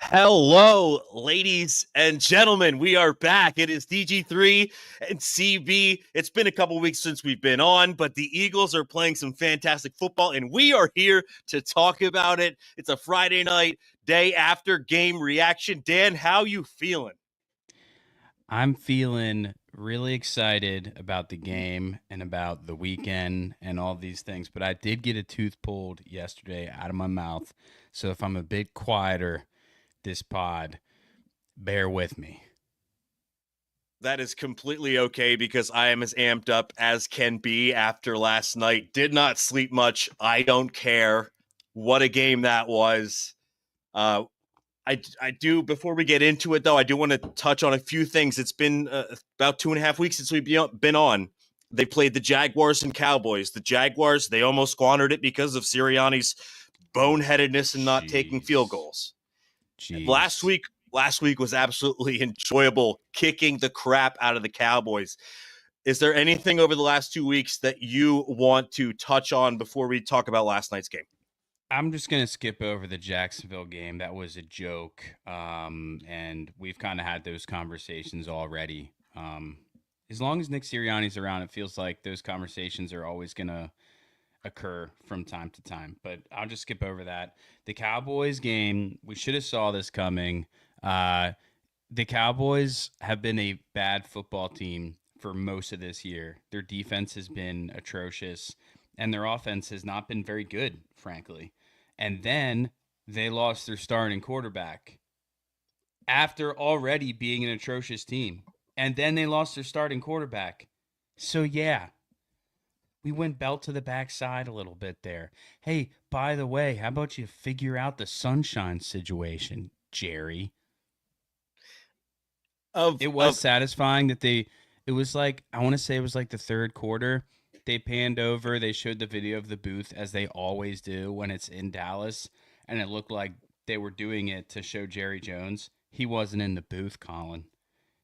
Hello, ladies and gentlemen. We are back. It is DG3 and CB. It's been a couple weeks since we've been on, but the Eagles are playing some fantastic football, and we are here to talk about it. It's a Friday night, day after game reaction. Dan, how you feeling? I'm feeling really excited about the game and about the weekend and all these things, but I did get a tooth pulled yesterday out of my mouth. So if I'm a bit quieter this pod, bear with me. That is completely okay because I am as amped up as can be after last night. Did not sleep much. I don't care. What a game that was. Uh, I do, before we get into it, though, I do want to touch on a few things. It's been about 2.5 weeks since we've been on. They played the Jaguars and Cowboys. The Jaguars, they almost squandered it because of Sirianni's boneheadedness and not taking field goals. Last Jeez. week was absolutely enjoyable, kicking the crap out of the Cowboys. Is there anything over the last 2 weeks that you want to touch on before we talk about last night's game? I'm just going to skip over the Jacksonville game. That was a joke. And we've kind of had those conversations already. As long as Nick Sirianni's around, it feels like those conversations are always going to occur from time to time. But I'll just skip over that. The Cowboys game, we should have saw this coming. Uh, the Cowboys have been a bad football team for most of this year. Their defense has been atrocious, and their offense has not been very good, frankly. And then they lost their starting quarterback after already being an atrocious team. And then they lost their starting quarterback. So, yeah, we went belt to the backside a little bit there. Hey, by the way, how about you figure out the sunshine situation, Jerry? Of It was of satisfying that it was like, I want to say it was like the third quarter. They panned over, they showed the video of the booth as they always do when it's in Dallas, and it looked like they were doing it to show Jerry Jones. He wasn't in the booth, Colin.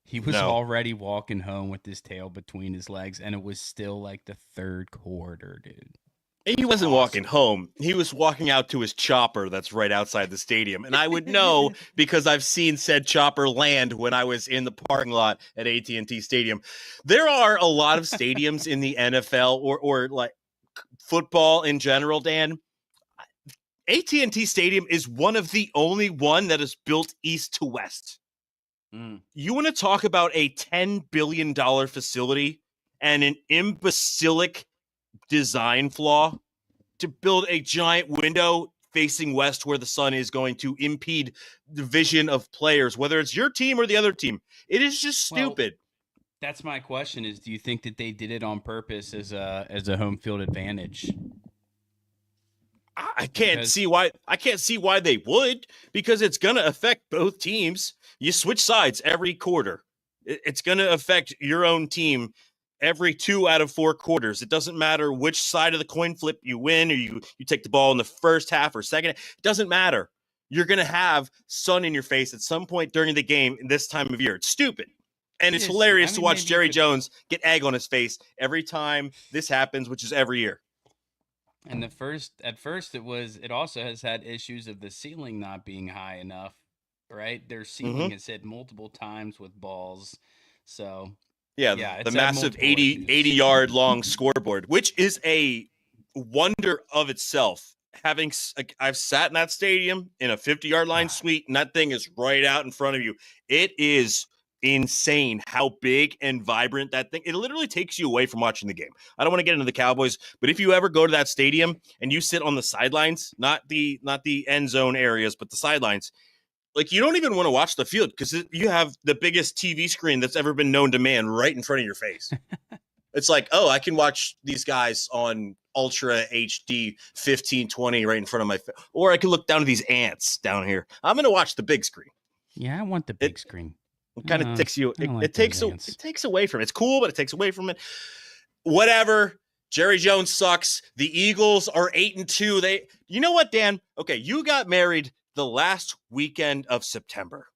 He was No, already walking home with his tail between his legs, and it was still like the third quarter, dude. It he was wasn't walking awesome. home. He was walking out to his chopper that's right outside the stadium. And I would know because I've seen said chopper land when I was in the parking lot at AT&T Stadium. There are a lot of stadiums in the NFL or like football in general, Dan. AT&T Stadium is one of the only one that is built east to west. Mm. You want to talk about a $10 billion facility and an imbecilic design flaw to build a giant window facing west where the sun is going to impede the vision of players, whether it's your team or the other team. It is just Well, stupid. that's my question: is do you think that they did it on purpose as a home field advantage? I can't Because see why. I can't see why they would, because it's going to affect both teams. You switch sides every quarter. It's going to affect your own team every 2 out of 4 quarters. It doesn't matter which side of the coin flip you win or you take the ball in the first half or second. It doesn't matter. You're going to have sun in your face at some point during the game in this time of year. It's stupid. And it it's is, I hilarious to mean, watch maybe you Jerry could. Jones get egg on his face every time this happens, which is every year. And the first, at first, it also has had issues of the ceiling not being high enough, right? Their ceiling Mm-hmm. has hit multiple times with balls. So, Yeah, yeah, the it's had massive multiple 80 issues. yard long scoreboard, which is a wonder of itself. I've sat in that stadium in a 50-yard line God, suite, and that thing is right out in front of you. It is insane how big and vibrant that thing. It literally takes you away from watching the game. I don't want to get into the Cowboys, but if you ever go to that stadium and you sit on the sidelines, not the end zone areas, but the sidelines, like you don't even want to watch the field because you have the biggest TV screen that's ever been known to man right in front of your face. It's like, oh, I can watch these guys on Ultra HD 1520 right in front of my face, or I can look down to these ants down here. I'm going to watch the big screen. yeah, I want the It big screen. it kind of takes you. I don't like It those takes ants. it takes away from it. It's cool, but it takes away from it. Whatever. Jerry Jones sucks. The Eagles are 8-2. You know what, Dan? Okay, you got married the last weekend of September.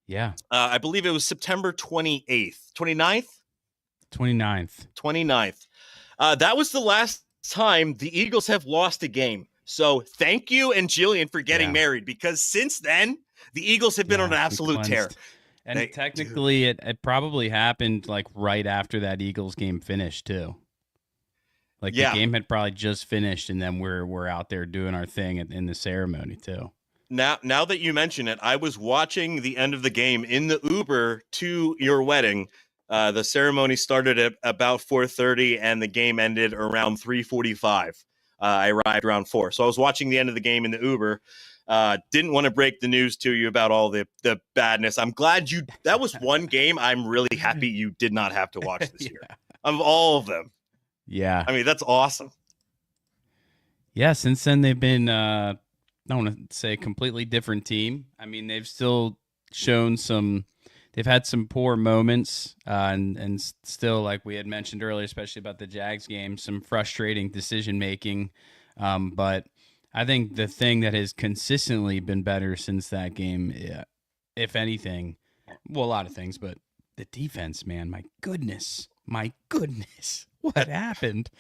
Yeah, I believe it was September 28th, 29th, 29th. 29th. That was the last time the Eagles have lost a game. So thank you and Jillian for getting Yeah, married, because since then, The Eagles have been on an we absolute tear. cleansed. And technically, it probably happened like right after that Eagles game finished too. Like the game had probably just finished, and then we're out there doing our thing in the ceremony too. Now that you mention it, I was watching the end of the game in the Uber to your wedding. The ceremony started at about 4:30, and the game ended around 3:45. I arrived around 4, so I was watching the end of the game in the Uber. Didn't want to break the news to you about all the badness. I'm glad that was one game I'm really happy you did not have to watch this year. Of all of them. Yeah. I mean, that's awesome. Yeah, since then they've been I don't want to say a completely different team. I mean, they've still shown they've had some poor moments, and still, like we had mentioned earlier, especially about the Jags game, some frustrating decision making. But I think the thing that has consistently been better since that game, if anything, well, a lot of things, but the defense, man, my goodness, what happened?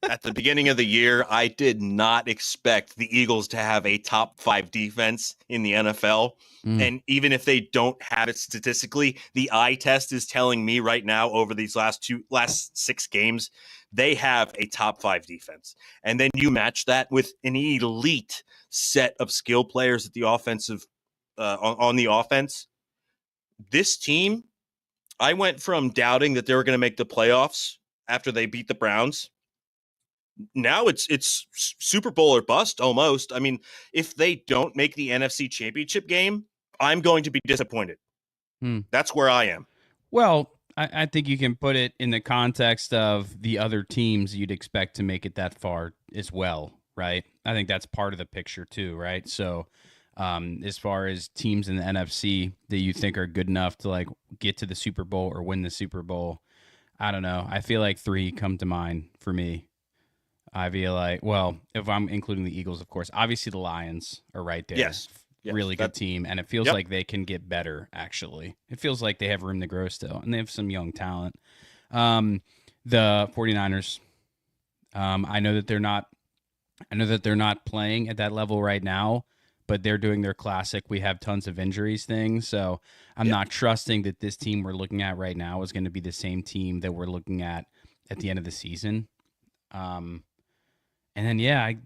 At the beginning of the year, I did not expect the Eagles to have a top 5 defense in the NFL. And even if they don't have it statistically, the eye test is telling me right now over these last 6 games, they have a top 5 defense. And then you match that with an elite set of skill players at the offensive on the offense. This team, I went from doubting that they were going to make the playoffs after they beat the Browns. Now it's Super Bowl or bust almost. I mean, if they don't make the NFC Championship game, I'm going to be disappointed. That's where I am. Well, I think you can put it in the context of the other teams you'd expect to make it that far as well, right? I think that's part of the picture too, right? So as far as teams in the NFC that you think are good enough to like get to the Super Bowl or win the Super Bowl, I don't know. I feel like 3 come to mind for me. I feel like, well, if I'm including the Eagles, of course, obviously the Lions are right there. Yes. Really good team. And it feels like they can get better, actually. It feels like they have room to grow still. And they have some young talent. The 49ers, I know that they're not playing at that level right now, but they're doing their classic we have tons of injuries thing. So I'm not trusting that this team we're looking at right now is going to be the same team that we're looking at the end of the season. And then,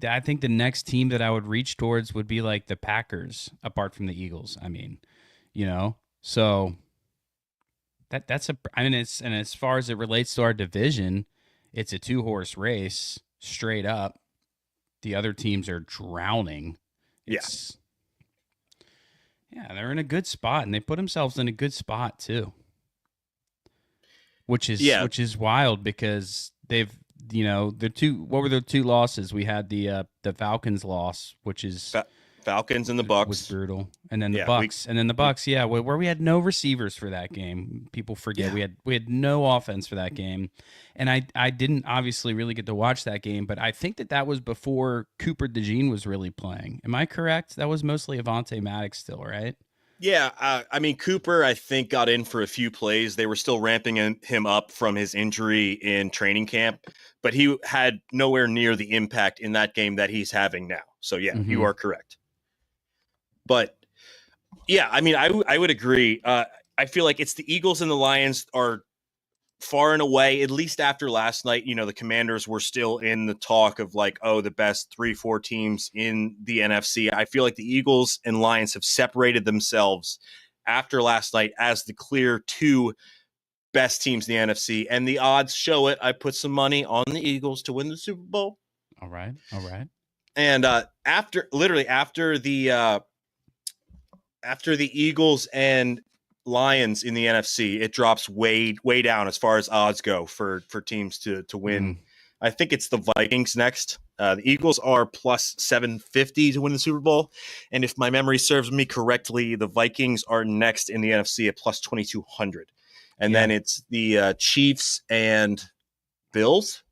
I think the next team that I would reach towards would be like the Packers, apart from the Eagles. I mean, so and as far as it relates to our division, it's a 2-horse race straight up. The other teams are drowning. Yeah, they're in a good spot, and they put themselves in a good spot too. Which is wild because they've. What were the 2 losses? We had the Falcons loss, which is Falcons and the Bucks was brutal, and then the Bucks, where we had no receivers for that game. People forget we had no offense for that game, and I didn't obviously really get to watch that game, but I think that was before Cooper DeJean was really playing. Am I correct? That was mostly Avonte Maddox still, right? Yeah, I mean, Cooper, I think, got in for a few plays. They were still ramping him up from his injury in training camp, but he had nowhere near the impact in that game that he's having now. So, you are correct. But, I mean, I would agree. I feel like it's the Eagles and the Lions are far and away, at least after last night, the Commanders were still in the talk of like, the best 3-4 teams in the NFC. I feel like the Eagles and Lions have separated themselves after last night as the clear 2 best teams in the NFC, and the odds show it. I put some money on the Eagles to win the Super Bowl. All right. And after the Eagles and Lions in the NFC, it drops way down as far as odds go for teams to win. I think it's the Vikings next. The Eagles are plus 750 to win the Super Bowl, and if my memory serves me correctly, the Vikings are next in the NFC at plus 2200, and then it's the Chiefs and Bills.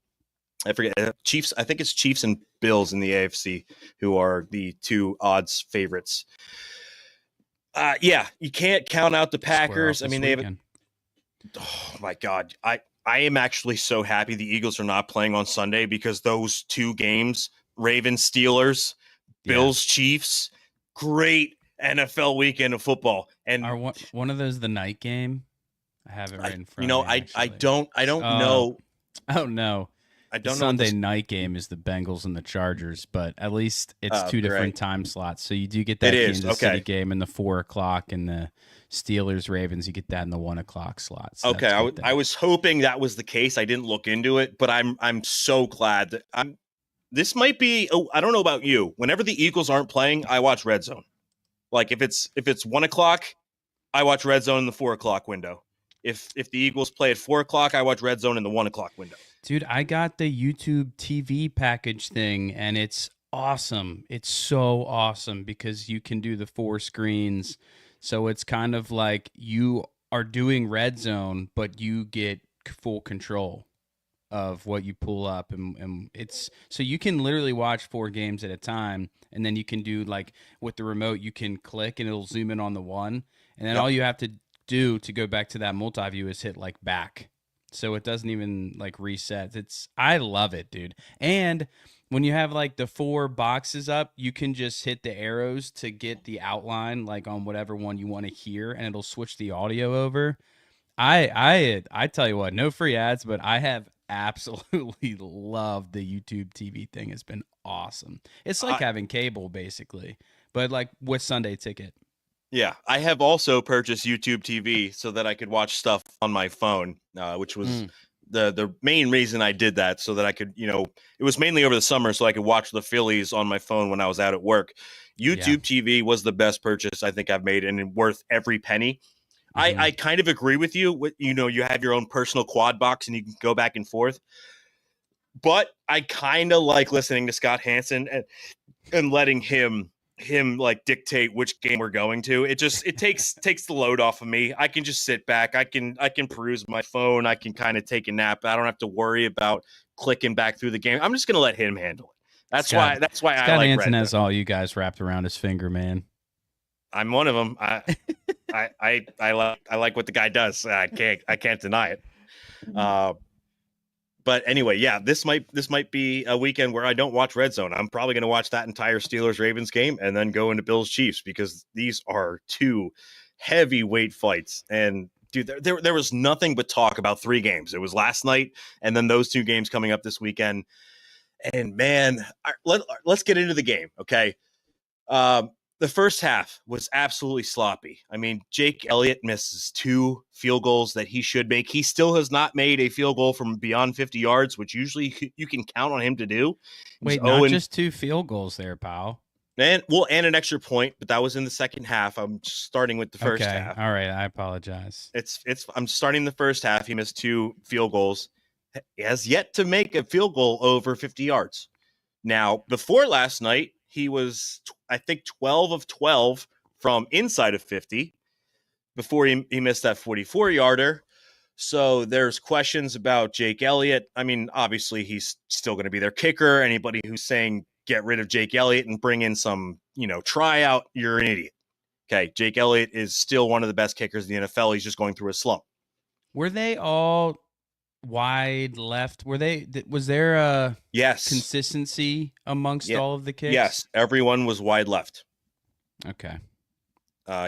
I forget Chiefs. I think it's Chiefs and Bills in the AFC who are the 2 odds favorites. You can't count out the Packers. I mean, they have. Oh my God, I am actually so happy the Eagles are not playing on Sunday because those 2 games, Ravens, Steelers, Bills, Chiefs, great NFL weekend of football. Are And one of those the night game? I have it right in you front of know, me I actually. don't Uh, know. oh no. I The don't know what Sunday this. night game is the Bengals and the Chargers, but at least it's Oh, two different great. time slots. So you do get It that is. Kansas City Okay. game in the 4 o'clock, and the Steelers Ravens. You get that in the 1 o'clock slot. So Okay. that's good I there. was hoping that was the case. I didn't look into it, but I'm so glad that this might be. Oh, I don't know about you. Whenever the Eagles aren't playing, I watch Red Zone. Like if it's 1 o'clock, I watch Red Zone in the 4 o'clock window. If the Eagles play at 4 o'clock, I watch Red Zone in the 1 o'clock window. Dude, I got the YouTube TV package thing, and it's awesome. It's so awesome because you can do the 4 screens. So it's kind of like you are doing Red Zone, but you get full control of what you pull up. And it's so you can literally watch 4 games at a time. And then you can do like with the remote, you can click and it'll zoom in on the one. And then Yep. all you have to do to go back to that multi-view is hit like back, so it doesn't even like reset. I love it, dude. And when you have like the 4 boxes up, you can just hit the arrows to get the outline like on whatever one you want to hear, and it'll switch the audio over. I tell you what, no free ads, but I have absolutely loved the YouTube TV thing. It's been awesome. It's like I, having cable basically, but like with Sunday Ticket. yeah, I have also purchased YouTube TV so that I could watch stuff on my phone, which was Mm, the main reason I did that, so that I could, it was mainly over the summer, so I could watch the Phillies on my phone when I was out at work. yeah. YouTube TV was the best purchase I think I've made, and worth every penny. Hmm. I kind of agree with you. You have your own personal quad box and you can go back and forth. But I kind of like listening to Scott Hansen and letting him like dictate which game we're going to. It takes the load off of me. I can just sit back. I can peruse my phone. I can kind of take a nap. I don't have to worry about clicking back through the game. I'm just gonna let him handle it. Scott That's why I Scott like Hansen Red has Zone. all you guys wrapped around his finger, man. I'm one of them. I like what the guy does. I can't deny it. Uh, but anyway, yeah, this might be a weekend where I don't watch Red Zone. I'm probably going to watch that entire Steelers Ravens game and then go into Bills Chiefs, because these are two heavyweight fights. And dude, there was nothing but talk about 3 games. It was last night, and then those 2 games coming up this weekend. And man, let's get into the game, okay? Um, the first half was absolutely sloppy. I mean, Jake Elliott misses 2 field goals that he should make. He still has not made a field goal from beyond 50 yards, which usually you can count on him to do. He's Wait, not 0 and just 2 field goals there, pal. and an extra point, but that was in the second half. I'm starting with the first Okay, half. all right. I apologize. It's I'm starting the first half. He missed 2 field goals. He has yet to make a field goal over 50 yards. Now, before last night, he was, I think, 12 of 12 from inside of 50 before he missed that 44-yarder. So there's questions about Jake Elliott. I mean, obviously, he's still going to be their kicker. Anybody who's saying get rid of Jake Elliott and bring in some, tryout, you're an idiot. Okay, Jake Elliott is still one of the best kickers in the NFL. He's just going through a slump. Were they all wide left? Was there a Yes. consistency amongst Yeah. all of the kicks? Yes. Everyone was wide left. Okay.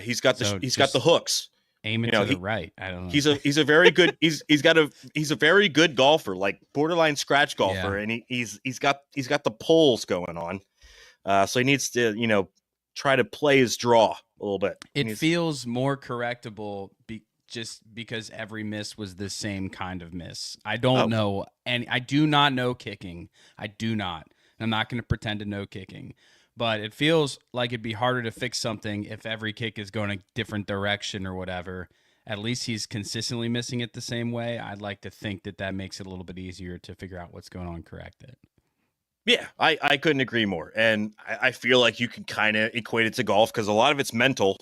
He's got So he's got the just hooks. aim it You know, to the he, right. I don't know. he's a very good he's a very good golfer, like borderline scratch golfer, Yeah. and he's got the pulls going on. So he needs to try to play his draw a little bit. It feels more correctable just because every miss was the same kind of miss. I don't know, and I do not know kicking. I do not. And I'm not going to pretend to know kicking, but it feels like it'd be harder to fix something if every kick is going a different direction or whatever. At least he's consistently missing it the same way. I'd like to think that makes it a little bit easier to figure out what's going on and correct it. Yeah, I couldn't agree more. And I feel like you can kind of equate it to golf, because a lot of it's mental.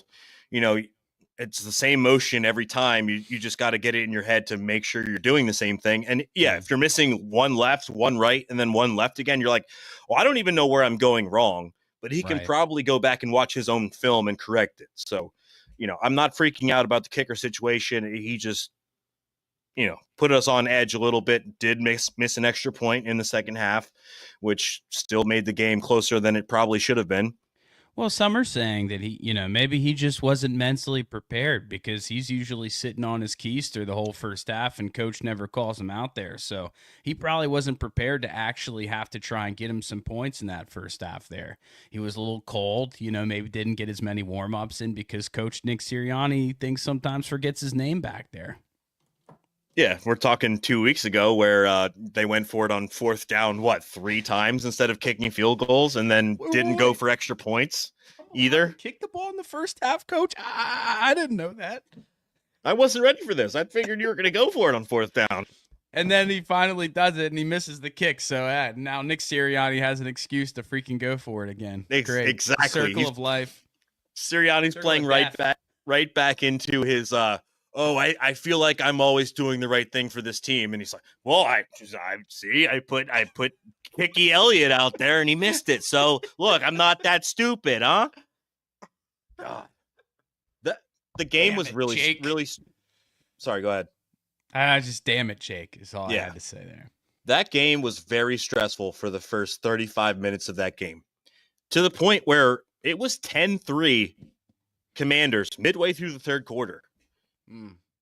It's the same motion every time. You just got to get it in your head to make sure you're doing the same thing. And yeah, if you're missing one left, one right, and then one left again, you're like, well, I don't even know where I'm going wrong. But he can Right. probably go back and watch his own film and correct it. So, I'm not freaking out about the kicker situation. He just, put us on edge a little bit. Did miss an extra point in the second half, which still made the game closer than it probably should have been. Well, some are saying that maybe he just wasn't mentally prepared because he's usually sitting on his keys through the whole first half and coach never calls him out there. So he probably wasn't prepared to actually have to try and get him some points in that first half there. He was a little cold, maybe didn't get as many warm ups in because coach Nick Sirianni thinks sometimes forgets his name back there. Yeah, we're talking 2 weeks ago where they went for it on fourth down, 3 times instead of kicking field goals, and then didn't go for extra points either. Kick the ball in the first half, coach? I didn't know that. I wasn't ready for this. I figured you were going to go for it on fourth down. And then he finally does it, and he misses the kick. So now Nick Sirianni has an excuse to freaking go for it again. Great. Exactly. Circle of life. Sirianni's playing right back into his I feel like I'm always doing the right thing for this team. And he's like, well, I put Kicky Elliott out there and he missed it. So look, I'm not that stupid, huh? God. The game was really sorry, go ahead. Just damn it, Jake, is all I had to say there. That game was very stressful for the first 35 minutes of that game, to the point where it was 10-3 Commanders midway through the third quarter.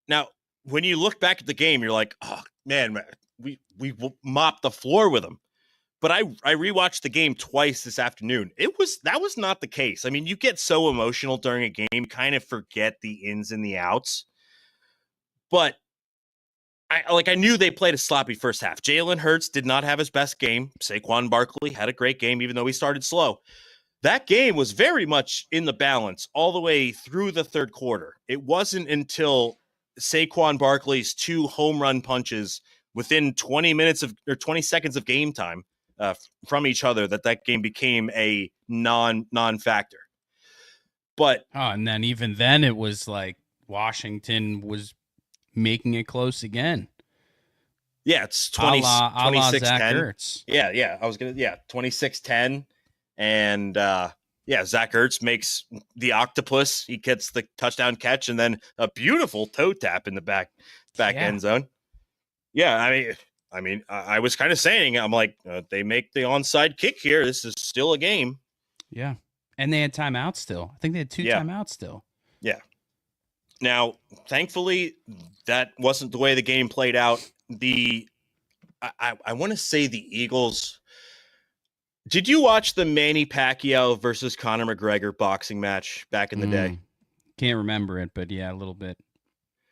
Now, when you look back at the game, you're like, oh, man, we mopped the floor with them. But I rewatched the game twice this afternoon. That was not the case. I mean, you get so emotional during a game, kind of forget the ins and the outs. But I knew they played a sloppy first half. Jalen Hurts did not have his best game. Saquon Barkley had a great game, even though he started slow. That game was very much in the balance all the way through the third quarter. It wasn't until Saquon Barkley's 2 home run punches within 20 seconds of game time from each other that game became a non-factor. But and then even then it was like Washington was making it close again. Yeah, it's 26-10. Zach Ertz. Yeah. 26-10. And Zach Ertz makes the octopus. He gets the touchdown catch and then a beautiful toe tap in the back end zone. Yeah, I mean, I was kind of saying, I'm like, they make the onside kick here. This is still a game. Yeah, and they had timeouts still. I think they had 2 timeouts still. Yeah. Now, thankfully, that wasn't the way the game played out. I want to say the Eagles. Did you watch the Manny Pacquiao versus Conor McGregor boxing match back in the day? Can't remember it, but yeah, a little bit.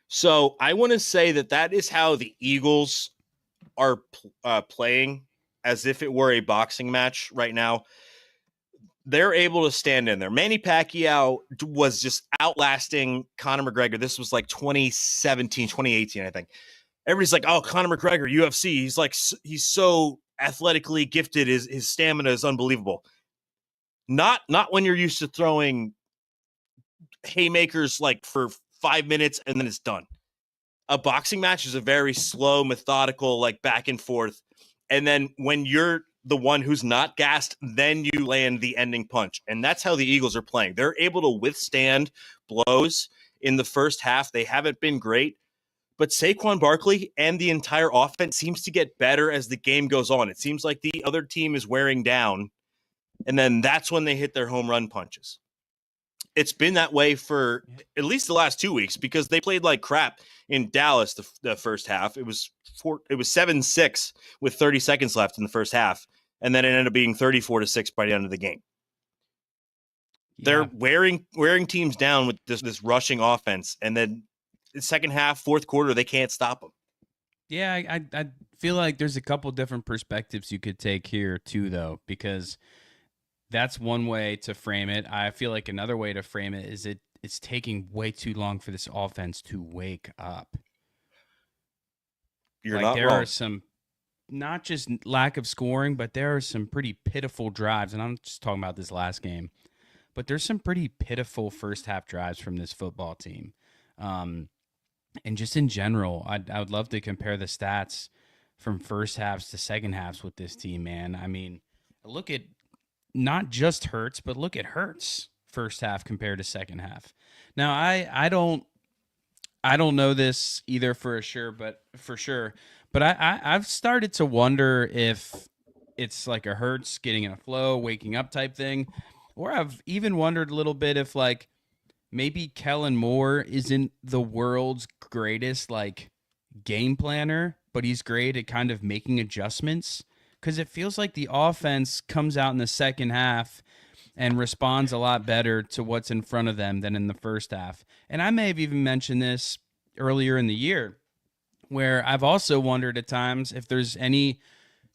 So I want to say that is how the Eagles are playing, as if it were a boxing match right now. They're able to stand in there. Manny Pacquiao was just outlasting Conor McGregor. This was like 2017, 2018, I think. Everybody's like, oh, Conor McGregor, UFC. He's so athletically gifted. His stamina is unbelievable. Not when you're used to throwing haymakers like for 5 minutes and then it's done. A boxing match is a very slow, methodical, like back and forth. And then when you're the one who's not gassed, then you land the ending punch. And that's how the Eagles are playing. They're able to withstand blows in the first half. They haven't been great. But Saquon Barkley and the entire offense seems to get better as the game goes on. It seems like the other team is wearing down, and then that's when they hit their home run punches. It's been that way for at least the last 2 weeks because they played like crap in Dallas the first half. It was 7-6 with 30 seconds left in the first half, and then it ended up being 34-6 by the end of the game. Yeah. They're wearing teams down with this rushing offense, and then the second half, fourth quarter, they can't stop them. Yeah, I feel like there's a couple different perspectives you could take here too, though, because that's one way to frame it. I feel like another way to frame it is it's taking way too long for this offense to wake up. You're not wrong. There are some, not just lack of scoring, but there are some pretty pitiful drives, and I'm just talking about this last game, but there's some pretty pitiful first half drives from this football team. And just in general, I would love to compare the stats from first halves to second halves with this team, man. I mean, look at not just Hurts, but look at Hurts first half compared to second half. Now, I don't know this either for sure, but I've started to wonder if it's like a Hurts getting in a flow, waking up type thing, Or I've even wondered a little bit if like maybe Kellen Moore isn't the world's greatest like game planner, but he's great at kind of making adjustments because it feels like the offense comes out in the second half and responds a lot better to what's in front of them than in the first half. And I may have even mentioned this earlier in the year where I've also wondered at times if there's any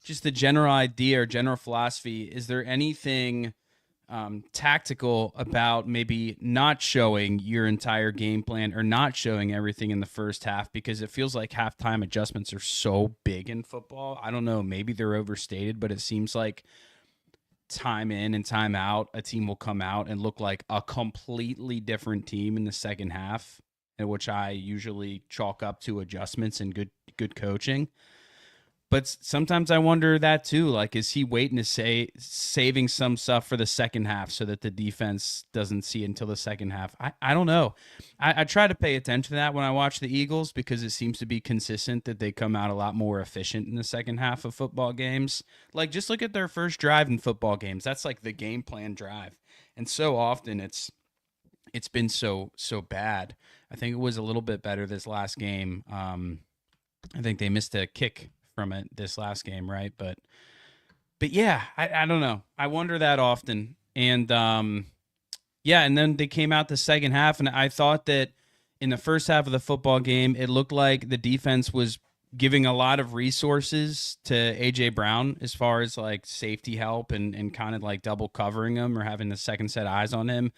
just the general idea or general philosophy. Is there anything tactical about maybe not showing your entire game plan or not showing everything in the first half? Because it feels like halftime adjustments are so big in football. I don't know, maybe they're overstated, but it seems like time in and time out, a team will come out and look like a completely different team in the second half, which I usually chalk up to adjustments and good coaching. But sometimes I wonder that too. Like, is he waiting to saving some stuff for the second half so that the defense doesn't see it until the second half? I don't know. I try to pay attention to that when I watch the Eagles because it seems to be consistent that they come out a lot more efficient in the second half of football games. Like, just look at their first drive in football games. That's like the game plan drive. And so often it's been so bad. I think it was a little bit better this last game. I think they missed a kick from it this last game, right? But yeah, I don't know. I wonder that often. And yeah, and then they came out the second half, and I thought that in the first half of the football game, it looked like the defense was giving a lot of resources to AJ Brown as far as like safety help and kind of like double covering him or having the second set of eyes on him.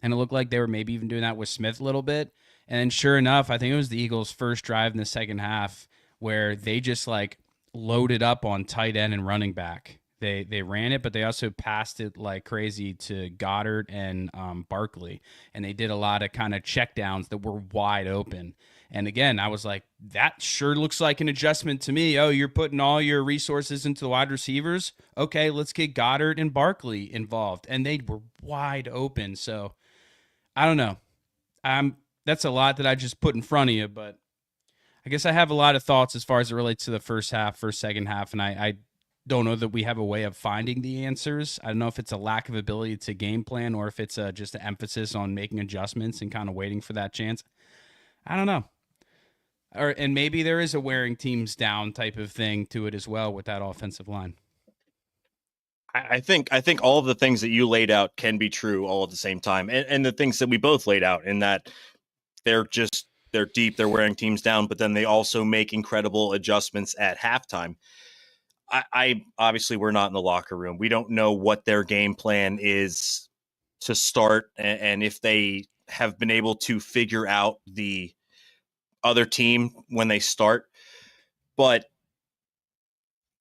And it looked like they were maybe even doing that with Smith a little bit. And sure enough, I think it was the Eagles' first drive in the second half where they just like loaded up on tight end and running back. They ran it, but they also passed it like crazy to Goddard and Barkley. And they did a lot of kind of checkdowns that were wide open. And again, I was like, that sure looks like an adjustment to me. Oh, you're putting all your resources into the wide receivers? Okay, let's get Goddard and Barkley involved. And they were wide open. So I don't know. That's a lot that I just put in front of you, but I guess I have a lot of thoughts as far as it relates to the first half, second half, and I don't know that we have a way of finding the answers. I don't know if it's a lack of ability to game plan or if it's just an emphasis on making adjustments and kind of waiting for that chance. I don't know. And maybe there is a wearing teams down type of thing to it as well with that offensive line. I think all of the things that you laid out can be true all at the same time, and the things that we both laid out in that they're deep, they're wearing teams down, but then they also make incredible adjustments at halftime. I obviously we're not in the locker room. We don't know what their game plan is to start, and if they have been able to figure out the other team when they start. But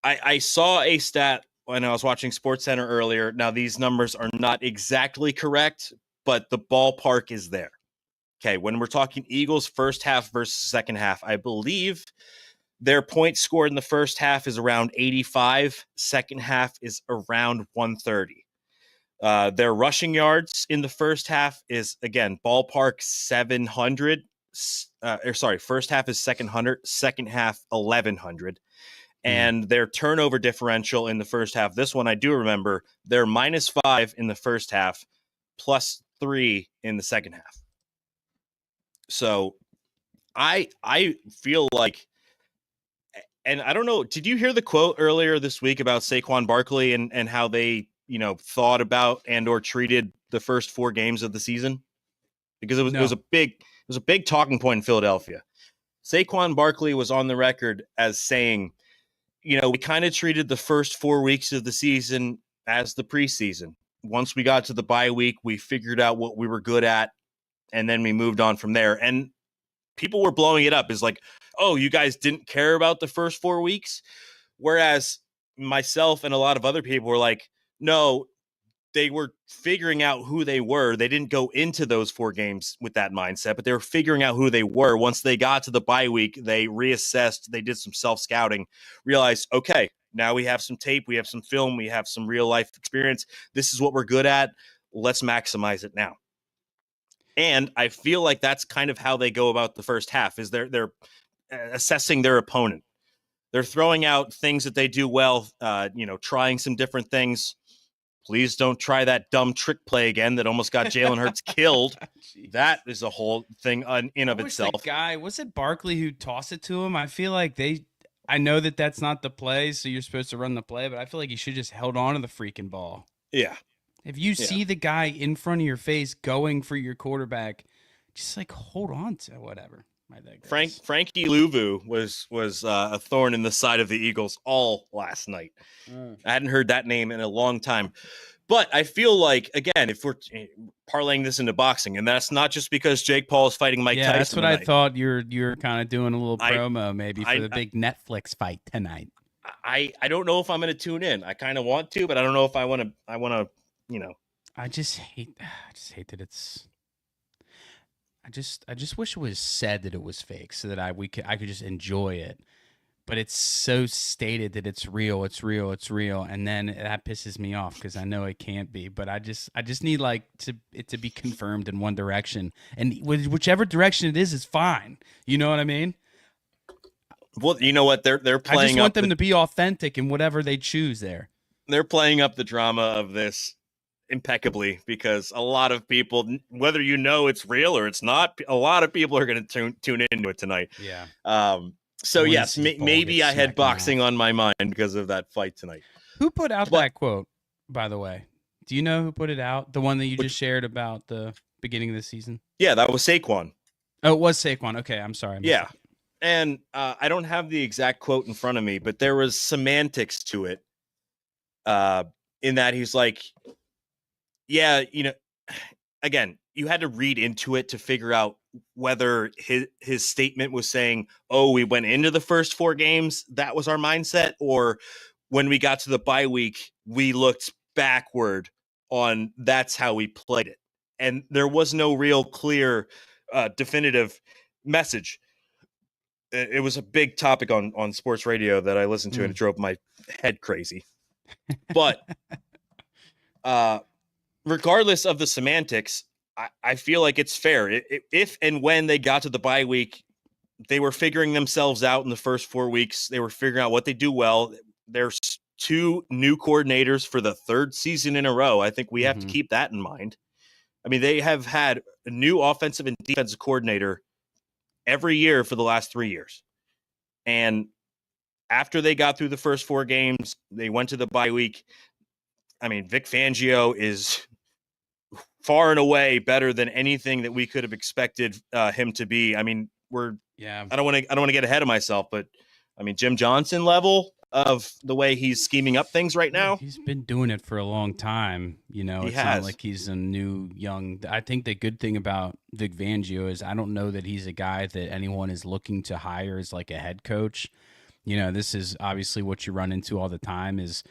I saw a stat when I was watching SportsCenter earlier. Now, these numbers are not exactly correct, but the ballpark is there. Okay, when we're talking Eagles first half versus second half, I believe their points scored in the first half is around 85. Second half is around 130. Their rushing yards in the first half is, again, ballpark 700. First half is 700, second half 1100. And their turnover differential in the first half, this one I do remember, they're -5 in the first half, +3 in the second half. So I feel like, and I don't know, did you hear the quote earlier this week about Saquon Barkley and how they, thought about and or treated the first 4 games of the season? Because it was a big talking point in Philadelphia. Saquon Barkley was on the record as saying, we kind of treated the first 4 weeks of the season as the preseason. Once we got to the bye week, we figured out what we were good at, and then we moved on from there. And people were blowing it up as like, oh, you guys didn't care about the first 4 weeks? Whereas myself and a lot of other people were like, no, they were figuring out who they were. They didn't go into those 4 games with that mindset, but they were figuring out who they were. Once they got to the bye week, they reassessed, they did some self-scouting, realized, okay, now we have some tape, we have some film, we have some real life experience. This is what we're good at. Let's maximize it now. And I feel like that's kind of how they go about the first half, is they're assessing their opponent. They're throwing out things that they do well, trying some different things, Please don't try that dumb trick play again that almost got Jalen Hurts killed. That is a whole thing in of itself. The guy, was it Barkley who tossed it to him? I feel like I know that that's not the play, so you're supposed to run the play, but I feel like you should just held on to the freaking ball. Yeah. If you see the guy in front of your face going for your quarterback, just like hold on to whatever. Frankie Louvu was a thorn in the side of the Eagles all last night. I hadn't heard that name in a long time. But I feel like, again, if we're parlaying this into boxing, and that's not just because Jake Paul is fighting Mike Tyson. That's what tonight. I thought you're kind of doing a little promo maybe for the big Netflix fight tonight. I don't know if I'm going to tune in. I kind of want to, but I don't know if I want to, I just hate that it's. I just wish it was said that it was fake so that I could just enjoy it. But it's so stated that it's real, and then that pisses me off because I know it can't be. But I just need it to be confirmed in one direction, and whichever direction it is fine. You know what I mean? Well, you know what they're playing. I just want them to be authentic in whatever they choose there. They're playing up the drama of this impeccably because a lot of people, whether it's real or it's not, a lot of people are going to tune into it tonight. Yeah. So yes, maybe I had boxing on my mind because of that fight tonight. Who put out that quote, by the way? Do you know who put it out? The one that you just shared about the beginning of the season? Yeah, that was Saquon. Oh, it was Saquon. Okay, I'm sorry. Yeah. And I don't have the exact quote in front of me, but there was semantics to it in that he's like, yeah, again, you had to read into it to figure out whether his statement was saying, oh, we went into the first 4 games, that was our mindset, or when we got to the bye week, we looked backward on that's how we played it. And there was no real clear, definitive message. It was a big topic on sports radio that I listened to, and it drove my head crazy. But regardless of the semantics, I feel like it's fair. If and when they got to the bye week, they were figuring themselves out in the first 4 weeks. They were figuring out what they do well. There's 2 new coordinators for the 3rd season in a row. I think we have to keep that in mind. I mean, they have had a new offensive and defensive coordinator every year for the last 3 years. And after they got through the first 4 games, they went to the bye week. I mean, Vic Fangio is far and away better than anything that we could have expected him to be. I mean, I don't want to get ahead of myself, but I mean, Jim Johnson level of the way he's scheming up things right now. He's been doing it for a long time. It's not like he's a new young. I think the good thing about Vic Fangio is I don't know that he's a guy that anyone is looking to hire as like a head coach. This is obviously what you run into all the time. Is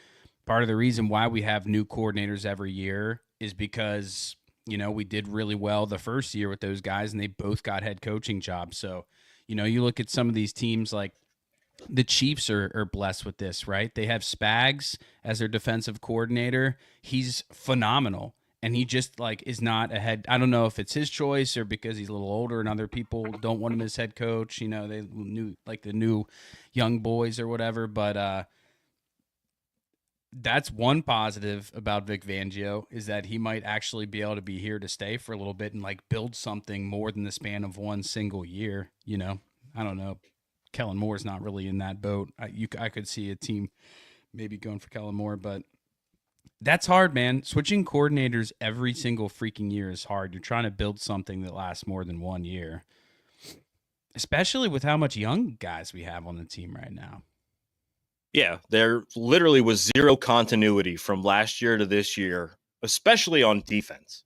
part of the reason why we have new coordinators every year is because we did really well the first year with those guys, and they both got head coaching jobs. So you look at some of these teams like the Chiefs are blessed with this, right? They have Spags as their defensive coordinator. He's phenomenal. And he just is not a head. I don't know if it's his choice or because he's a little older and other people don't want him as head coach. They knew the new young boys or whatever. But that's one positive about Vic Fangio is that he might actually be able to be here to stay for a little bit and build something more than the span of one single year. I don't know. Kellen Moore's not really in that boat. I could see a team maybe going for Kellen Moore, but that's hard, man. Switching coordinators every single freaking year is hard. You're trying to build something that lasts more than 1 year, especially with how much young guys we have on the team right now. Yeah, there literally was zero continuity from last year to this year, especially on defense.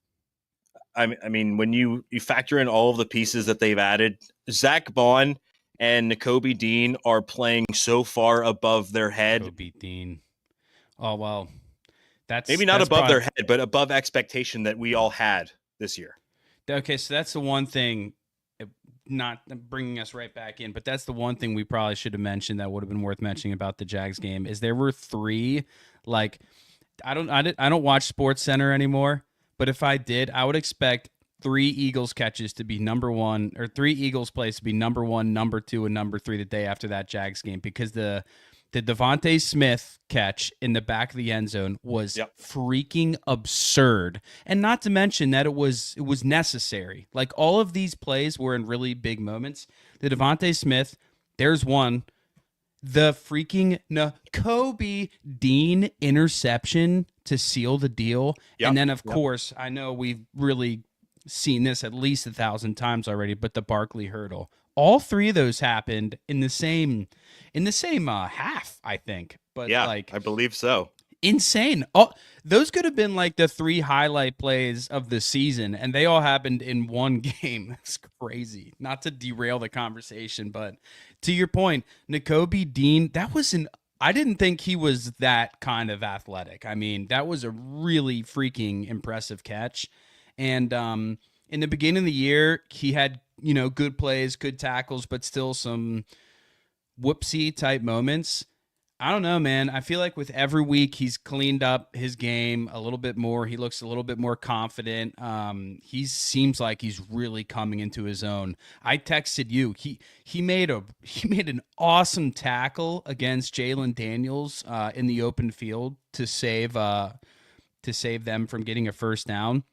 I mean, when you factor in all of the pieces that they've added, Zach Bond and Nakobe Dean are playing so far above their head. Nakobe Dean. Oh, well. That's maybe not above their head, but above expectation that we all had this year. Okay, so that's the one thing, not bringing us right back in, but that's the one thing we probably should have mentioned that would have been worth mentioning about the Jags game is there were 3, I don't watch Sports Center anymore, but if I did, I would expect 3 Eagles catches to be number 1 or 3 Eagles plays to be number 1, number 2, and number 3 the day after that Jags game because the the Devontae Smith catch in the back of the end zone was freaking absurd. And not to mention that it was necessary. Like, all of these plays were in really big moments. The Devontae Smith, there's one. The freaking Kobe Dean interception to seal the deal. And then, of course, I know we've really seen this at least 1,000 times already, but the Barkley hurdle. All three of those happened in the same half, I think. But I believe so. Insane. Those could have been like the 3 highlight plays of the season, and they all happened in one game. That's crazy. Not to derail the conversation, but to your point, Nakobe Dean, I didn't think he was that kind of athletic. I mean, that was a really freaking impressive catch. And in the beginning of the year, he had, good plays, good tackles, but still some whoopsie type moments. I don't know, man. I feel like with every week he's cleaned up his game a little bit more. He looks a little bit more confident. He seems like he's really coming into his own. I texted you. He made an awesome tackle against Jalen Daniels in the open field to save them from getting a first down,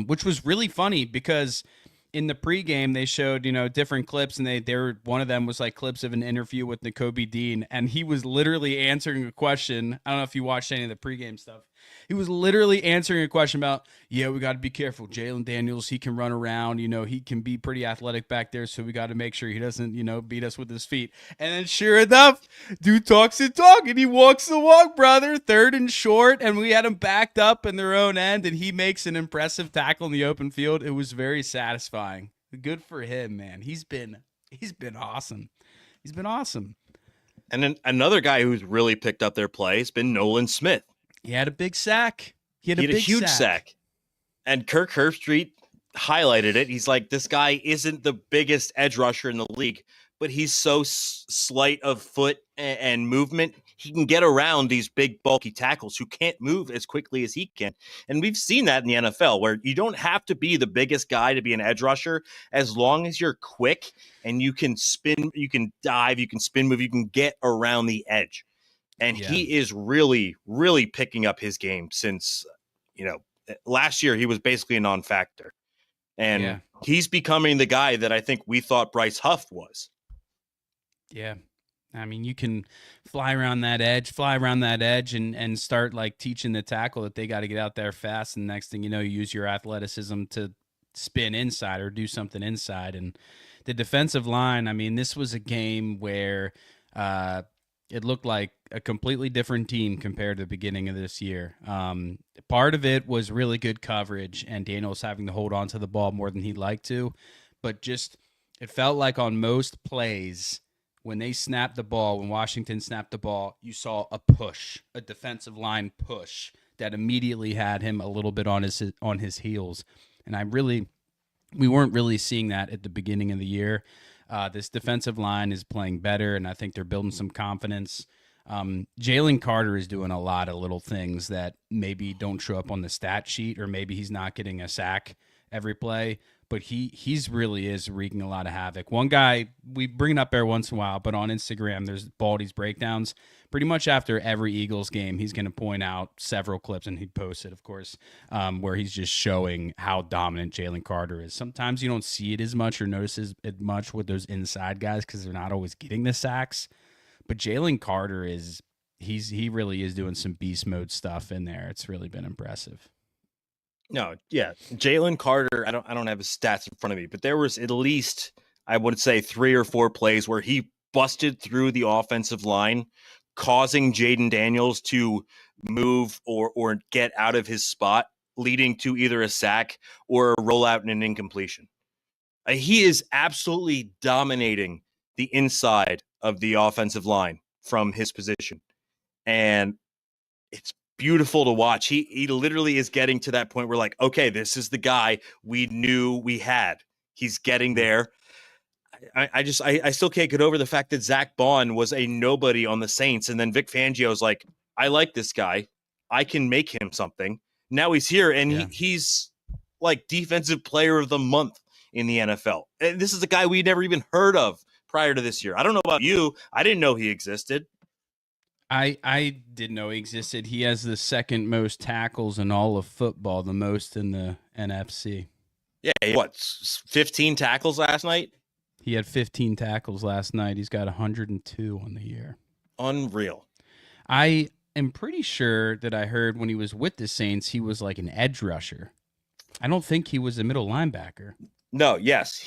which was really funny because in the pregame, they showed, different clips, and one of them was like clips of an interview with Nakobe Dean, and he was literally answering a question. I don't know if you watched any of the pregame stuff. He was literally answering a question about, we got to be careful. Jalen Daniels, he can run around, he can be pretty athletic back there, so we got to make sure he doesn't, beat us with his feet. And then sure enough, dude talks and talk, and he walks the walk, brother. 3rd and short, and we had him backed up in their own end, and he makes an impressive tackle in the open field. It was very satisfying. Good for him, man. He's been awesome. He's been awesome. And then another guy who's really picked up their play has been Nolan Smith. He had a big sack. He had a huge sack. And Kirk Herbstreit highlighted it. He's like, this guy isn't the biggest edge rusher in the league, but he's so slight of foot and movement. He can get around these big, bulky tackles who can't move as quickly as he can. And we've seen that in the NFL, where you don't have to be the biggest guy to be an edge rusher. As long as you're quick and you can spin, you can dive, you can spin move, you can get around the edge. And he is really, really picking up his game since, last year he was basically a non-factor. And he's becoming the guy that I think we thought Bryce Huff was. Yeah. I mean, you can fly around that edge and start like teaching the tackle that they got to get out there fast. And next thing you know, you use your athleticism to spin inside or do something inside. And the defensive line, I mean, this was a game where it looked like a completely different team compared to the beginning of this year. Part of it was really good coverage and Daniels having to hold on to the ball more than he'd like to. But just it felt like on most plays, when they snapped the ball, when Washington snapped the ball, you saw a push, a defensive line push that immediately had him a little bit on his heels. And we weren't really seeing that at the beginning of the year. This defensive line is playing better, and I think they're building some confidence. Jalen Carter is doing a lot of little things that maybe don't show up on the stat sheet, or maybe he's not getting a sack every play, but he's really is wreaking a lot of havoc. One guy, we bring it up there once in a while, but on Instagram, there's Baldy's breakdowns. Pretty much after every Eagles game, he's going to point out several clips, and he'd post it, of course, where he's just showing how dominant Jalen Carter is. Sometimes you don't see it as much or notice it much with those inside guys because they're not always getting the sacks. But Jalen Carter he really is doing some beast mode stuff in there. It's really been impressive. No, yeah. Jalen Carter, I don't have his stats in front of me, but there was at least, I would say, 3 or 4 plays where he busted through the offensive line, causing Jaden Daniels to move or get out of his spot, leading to either a sack or a rollout and an incompletion. He is absolutely dominating the inside of the offensive line from his position. And it's beautiful to watch. He literally is getting to that point where, like, okay, this is the guy we knew we had. He's getting there. I still can't get over the fact that Zach Bond was a nobody on the Saints, and then Vic Fangio's like, I like this guy. I can make him something. Now he's here, and he's like defensive player of the month in the NFL. And this is a guy we never even heard of prior to this year. I don't know about you. I didn't know he existed. I didn't know he existed. He has the second most tackles in all of football, the most in the NFC. Yeah, what, 15 tackles last night? He had 15 tackles last night. He's got 102 on the year. Unreal. I am pretty sure that I heard when he was with the Saints, he was like an edge rusher. I don't think he was a middle linebacker. No, yes.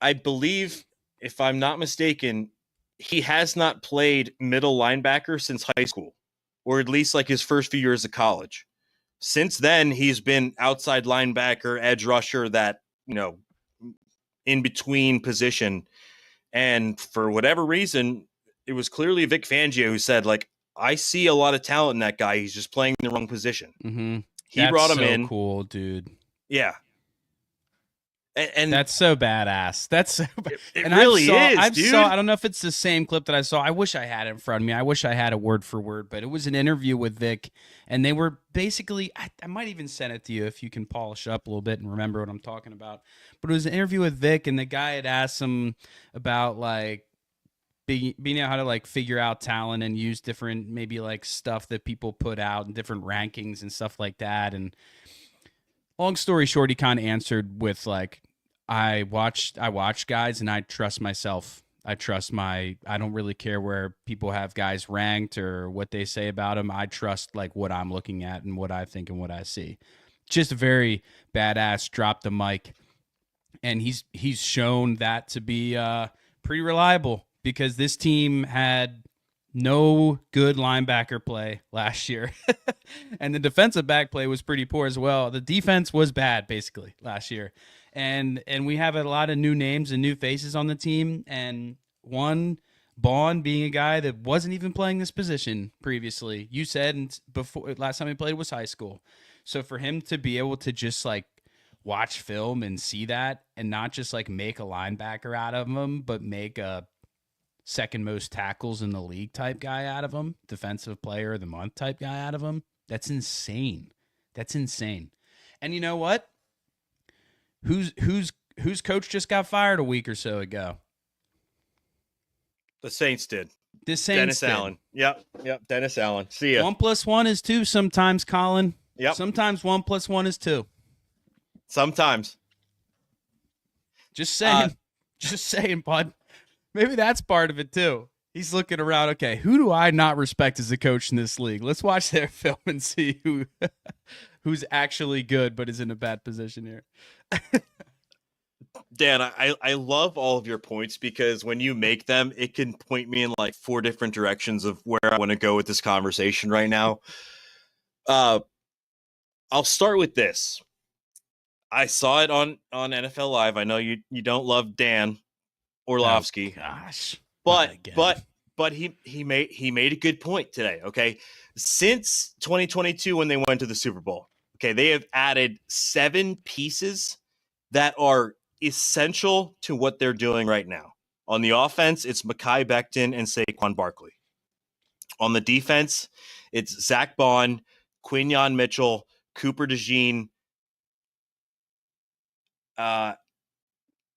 I believe, if I'm not mistaken, he has not played middle linebacker since high school, or at least like his first few years of college. Since then, he's been outside linebacker, edge rusher, that, in between position. And for whatever reason, it was clearly Vic Fangio who said, like, I see a lot of talent in that guy. He's just playing the wrong position. Mm-hmm. He brought him so in. Cool, dude. Yeah. And that's so badass. That's so it really is, dude. I don't know if it's the same clip that I saw. I wish I had it in front of me. I wish I had it word for word, but it was an interview with Vic, and they were basically, I might even send it to you if you can polish up a little bit and remember what I'm talking about. But it was an interview with Vic, and the guy had asked him about like being out how to like figure out talent and use different, maybe like stuff that people put out and different rankings and stuff like that. And long story short, he kind of answered with like, I watch guys and I trust myself. I don't really care where people have guys ranked or what they say about them. I trust like what I'm looking at and what I think and what I see. Just a very badass, drop the mic. And he's shown that to be pretty reliable, because this team had no good linebacker play last year. And the defensive back play was pretty poor as well. The defense was bad basically last year. And we have a lot of new names and new faces on the team. And one, Bond being a guy that wasn't even playing this position previously. You said before, last time he played was high school. So for him to be able to just like watch film and see that and not just like make a linebacker out of him, but make a second most tackles in the league type guy out of him, defensive player of the month type guy out of him, that's insane. That's insane. And you know what? Whose coach just got fired a week or so ago? The Saints did. Dennis Allen. Yep. Dennis Allen. See ya. 1 + 1 is 2 sometimes, Colin. Yep. Sometimes 1 + 1 is 2. Sometimes. Just saying. Just saying, bud. Maybe that's part of it too. He's looking around. Okay, who do I not respect as a coach in this league? Let's watch their film and see who's actually good but is in a bad position here. Dan, I love all of your points, because when you make them, it can point me in like 4 different directions of where I want to go with this conversation right now. I'll start with this. I saw it on NFL Live. I know you don't love Dan Orlovsky. Oh, gosh. But he made a good point today. Okay. Since 2022, when they went to the Super Bowl, okay, they have added 7 pieces that are essential to what they're doing right now. On the offense, it's Mekhi Becton and Saquon Barkley. On the defense, it's Zach Bond, Quinyon Mitchell, Cooper DeJean,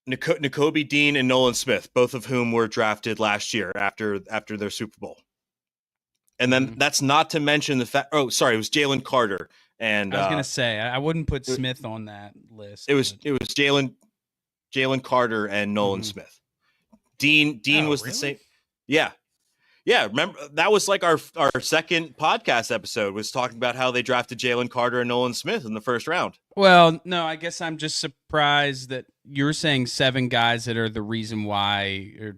Nakobe Dean, and Nolan Smith, both of whom were drafted last year after their Super Bowl. And then that's not to mention the fact. Oh, sorry, it was Jalen Carter. And I was gonna say I wouldn't put Smith on that list. It was Jalen Carter and Nolan Smith. Dean was really? The same. Yeah. Remember, that was like our second podcast episode, was talking about how they drafted Jalen Carter and Nolan Smith in the first round. Well, no, I guess I'm just surprised that you're saying 7 guys that are the reason why, or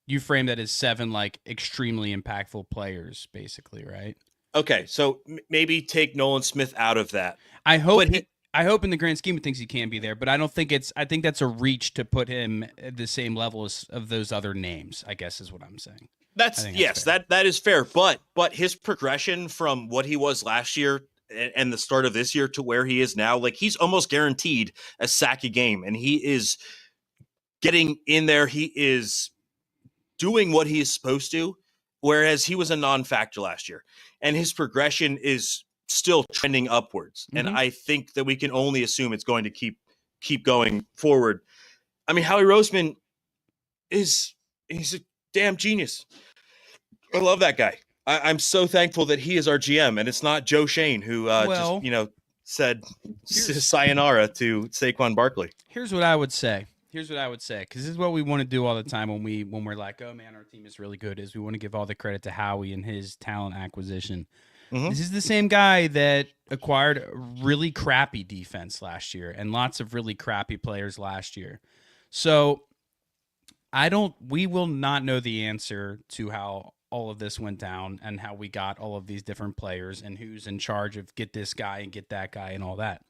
you frame that as 7 like extremely impactful players, basically, right? Okay, so maybe take Nolan Smith out of that. I hope in the grand scheme of things he can be there, but I don't think I think that's a reach to put him at the same level as of those other names, I guess is what I'm saying. That is fair. But his progression from what he was last year and the start of this year to where he is now, like, he's almost guaranteed a sack a game, and he is getting in there. He is doing what he is supposed to, whereas he was a non-factor last year, and his progression is still trending upwards. Mm-hmm. And I think that we can only assume it's going to keep going forward. I mean, Howie Roseman he's a damn genius. I love that guy. I'm so thankful that he is our GM and it's not Joe Shane who just Well, said here's sayonara to Saquon Barkley. here's what I would say. Here's what I would say, because this is what we want to do all the time when we're like, oh man, our team is really good. Is we want to give all the credit to Howie and his talent acquisition. Mm-hmm. This is the same guy that acquired a really crappy defense last year and lots of really crappy players last year. So we will not know the answer to how all of this went down and how we got all of these different players and who's in charge of get this guy and get that guy and all that.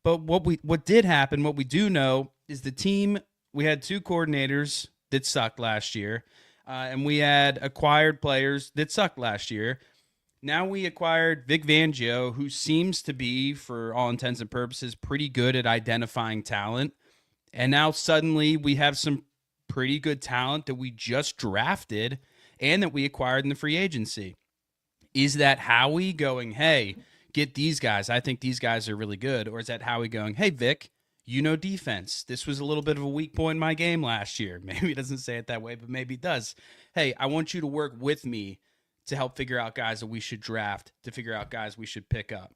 But what did happen, what we do know is the team, we had two coordinators that sucked last year, and we had acquired players that sucked last year. Now we acquired Vic Fangio, who seems to be, for all intents and purposes, pretty good at identifying talent. And now suddenly we have some pretty good talent that we just drafted and that we acquired in the free agency. Is that Howie going, hey, get these guys? I think these guys are really good. Or is that Howie going, hey, Vic, defense. This was a little bit of a weak point in my game last year. Maybe he doesn't say it that way, but maybe it does. Hey, I want you to work with me to help figure out guys that we should draft, to figure out guys we should pick up,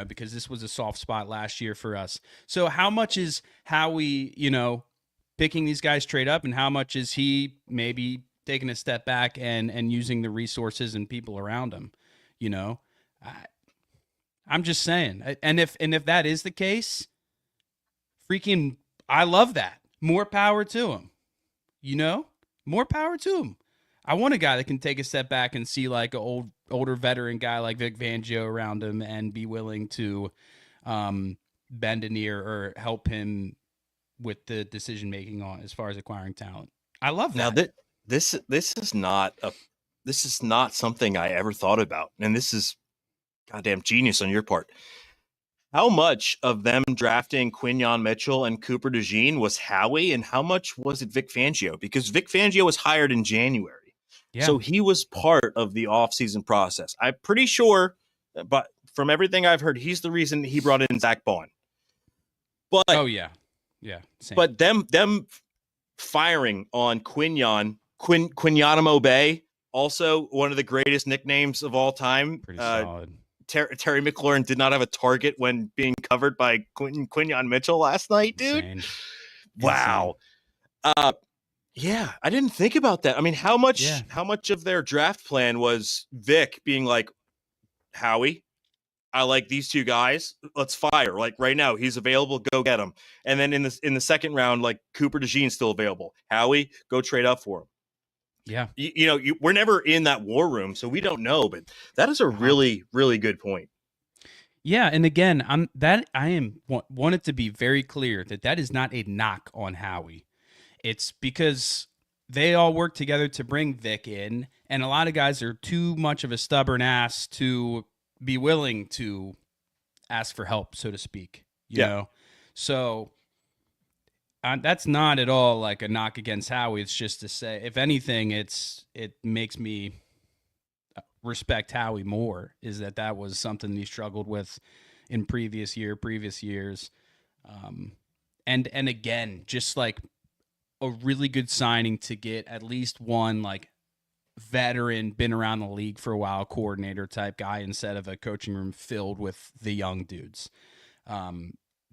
because this was a soft spot last year for us. So how much is Howie, picking these guys straight up, and how much is he maybe taking a step back and using the resources and people around him? I'm just saying. And if that is the case, freaking, I love that. More power to him. More power to him. I want a guy that can take a step back and see like an older veteran guy like Vic Fangio around him and be willing to bend an ear or help him with the decision making on as far as acquiring talent. I love that. Now this is not something I ever thought about, and this is goddamn genius on your part. How much of them drafting Quinyon Mitchell and Cooper DeJean was Howie, and how much was it Vic Fangio? Because Vic Fangio was hired in January. Yeah. So he was part of the offseason process. I'm pretty sure, but from everything I've heard, he's the reason he brought in Zach Bond. But same. But them firing on Quinyanimo Bay, also one of the greatest nicknames of all time. Pretty solid. Terry McLaurin did not have a target when being covered by Quinyon Mitchell last night, dude. Insane. Wow. Yeah, I didn't think about that. I mean, how much of their draft plan was Vic being like, Howie, I like these two guys. Let's fire. Like right now, he's available. Go get him. And then in the second round, like Cooper DeJean's still available. Howie, go trade up for him. Yeah. We're never in that war room, so we don't know. But that is a really, really good point. Yeah, and again, I want it to be very clear that is not a knock on Howie. It's because they all work together to bring Vic in, and a lot of guys are too much of a stubborn ass to be willing to ask for help, so to speak. You know? So that's not at all like a knock against Howie. It's just to say, if anything, it makes me respect Howie more, is that was something he struggled with in previous years. And again, just like a really good signing to get at least one like veteran, been around the league for a while, coordinator type guy instead of a coaching room filled with the young dudes.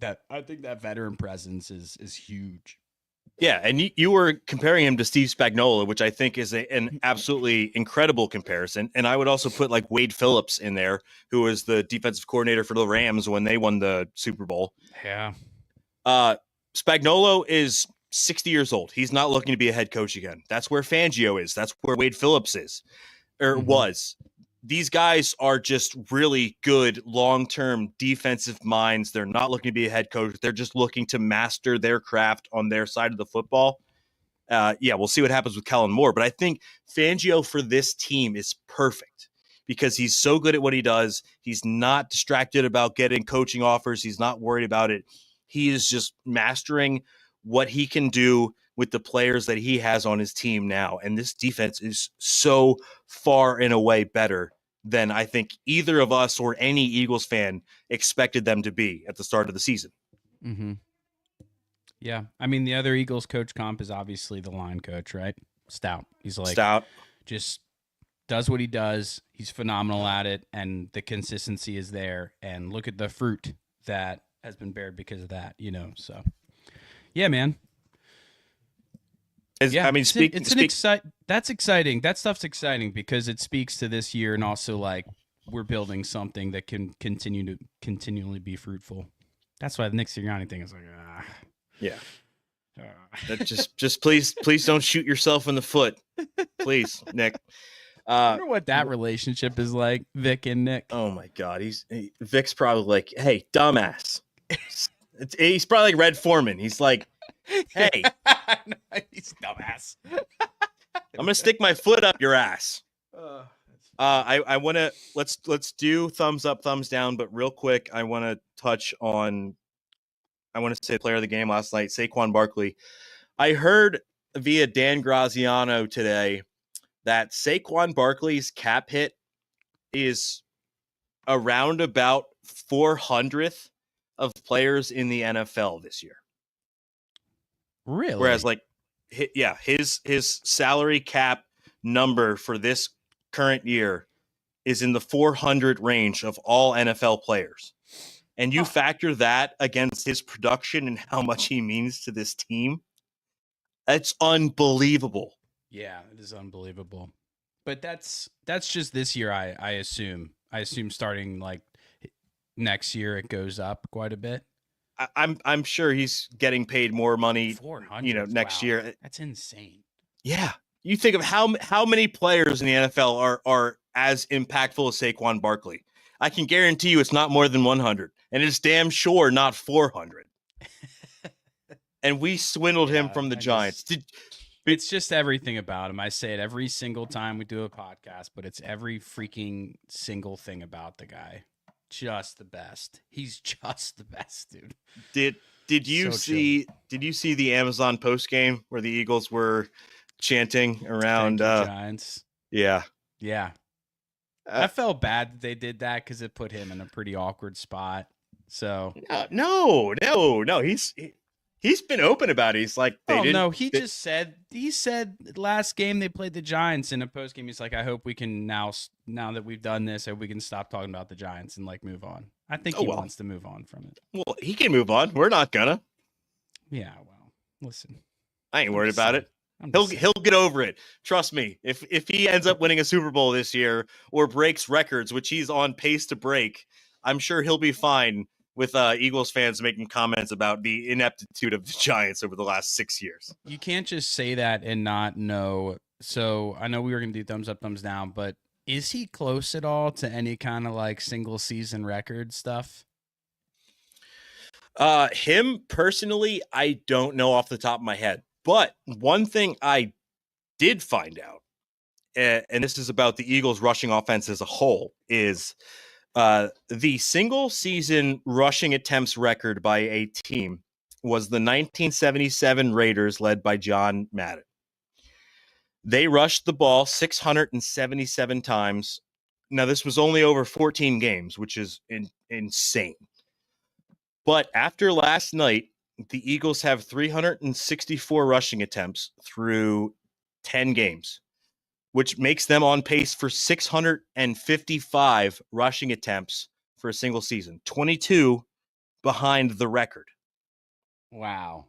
That I think that veteran presence is huge. Yeah, and you were comparing him to Steve Spagnuolo, which I think is an absolutely incredible comparison. And I would also put like Wade Phillips in there, who was the defensive coordinator for the Rams when they won the Super Bowl. Yeah. Spagnuolo is 60 years old. He's not looking to be a head coach again. That's where Fangio is. That's where Wade Phillips is, or was. These guys are just really good long-term defensive minds. They're not looking to be a head coach. They're just looking to master their craft on their side of the football. We'll see what happens with Kellen Moore. But I think Fangio for this team is perfect because he's so good at what he does. He's not distracted about getting coaching offers. He's not worried about it. He is just mastering what he can do with the players that he has on his team now. And this defense is so far and away better than I think either of us or any Eagles fan expected them to be at the start of the season. Mm-hmm. Yeah. I mean, the other Eagles coach comp is obviously the line coach, right? Stout. He's like, Stout. Just does what he does. He's phenomenal at it, and the consistency is there. And look at the fruit that has been bared because of that, So, yeah, man. I mean, that's exciting. That stuff's exciting because it speaks to this year, and also like we're building something that can continually be fruitful. That's why the Nick Sirianni thing is like, yeah. That just please don't shoot yourself in the foot, please, Nick. I wonder what that relationship is like, Vic and Nick. Oh my God, Vic's probably like, hey, dumbass. He's probably like Red Foreman. He's like, hey, he's dumbass. I'm gonna stick my foot up your ass. I want to let's do thumbs up, thumbs down, but real quick, I want to touch on. I want to say player of the game last night, Saquon Barkley. I heard via Dan Graziano today that Saquon Barkley's cap hit is around about 400th of players in the NFL this year. Really? Whereas, like, his salary cap number for this current year is in the 400 range of all NFL players. And you factor that against his production and how much he means to this team. It's unbelievable. Yeah, it is unbelievable. But that's just this year, I assume. I assume starting like next year it goes up quite a bit. I'm sure he's getting paid more money, 400, next year. That's insane. Yeah. You think of how many players in the NFL are as impactful as Saquon Barkley. I can guarantee you it's not more than 100, and it's damn sure not 400. And we swindled him from the Giants. It's just everything about him. I say it every single time we do a podcast, but it's every freaking single thing about the guy. Just the best. He's just the best, dude. Did you see the Amazon post game where the Eagles were chanting around Giants? Yeah. Yeah. I felt bad that they did that because it put him in a pretty awkward spot. So no. He's been open about it. He's like, he said last game they played the Giants in a post game. He's like, I hope we can now that we've done this, we can stop talking about the Giants and like move on. I think he wants to move on from it. Well, he can move on. We're not gonna. Yeah. Well, listen, I ain't worried about it. He'll get over it. Trust me. If he ends up winning a Super Bowl this year or breaks records, which he's on pace to break, I'm sure he'll be fine with Eagles fans making comments about the ineptitude of the Giants over the last 6 years. You can't just say that and not know. So I know we were going to do thumbs up, thumbs down, but is he close at all to any kind of like single season record stuff? Him personally, I don't know off the top of my head. But one thing I did find out, and this is about the Eagles rushing offense as a whole, is the single season rushing attempts record by a team was the 1977 Raiders led by John Madden. They rushed the ball 677 times. Now, this was only over 14 games, which is insane. But after last night, the Eagles have 364 rushing attempts through 10 games, which makes them on pace for 655 rushing attempts for a single season, 22 behind the record. Wow.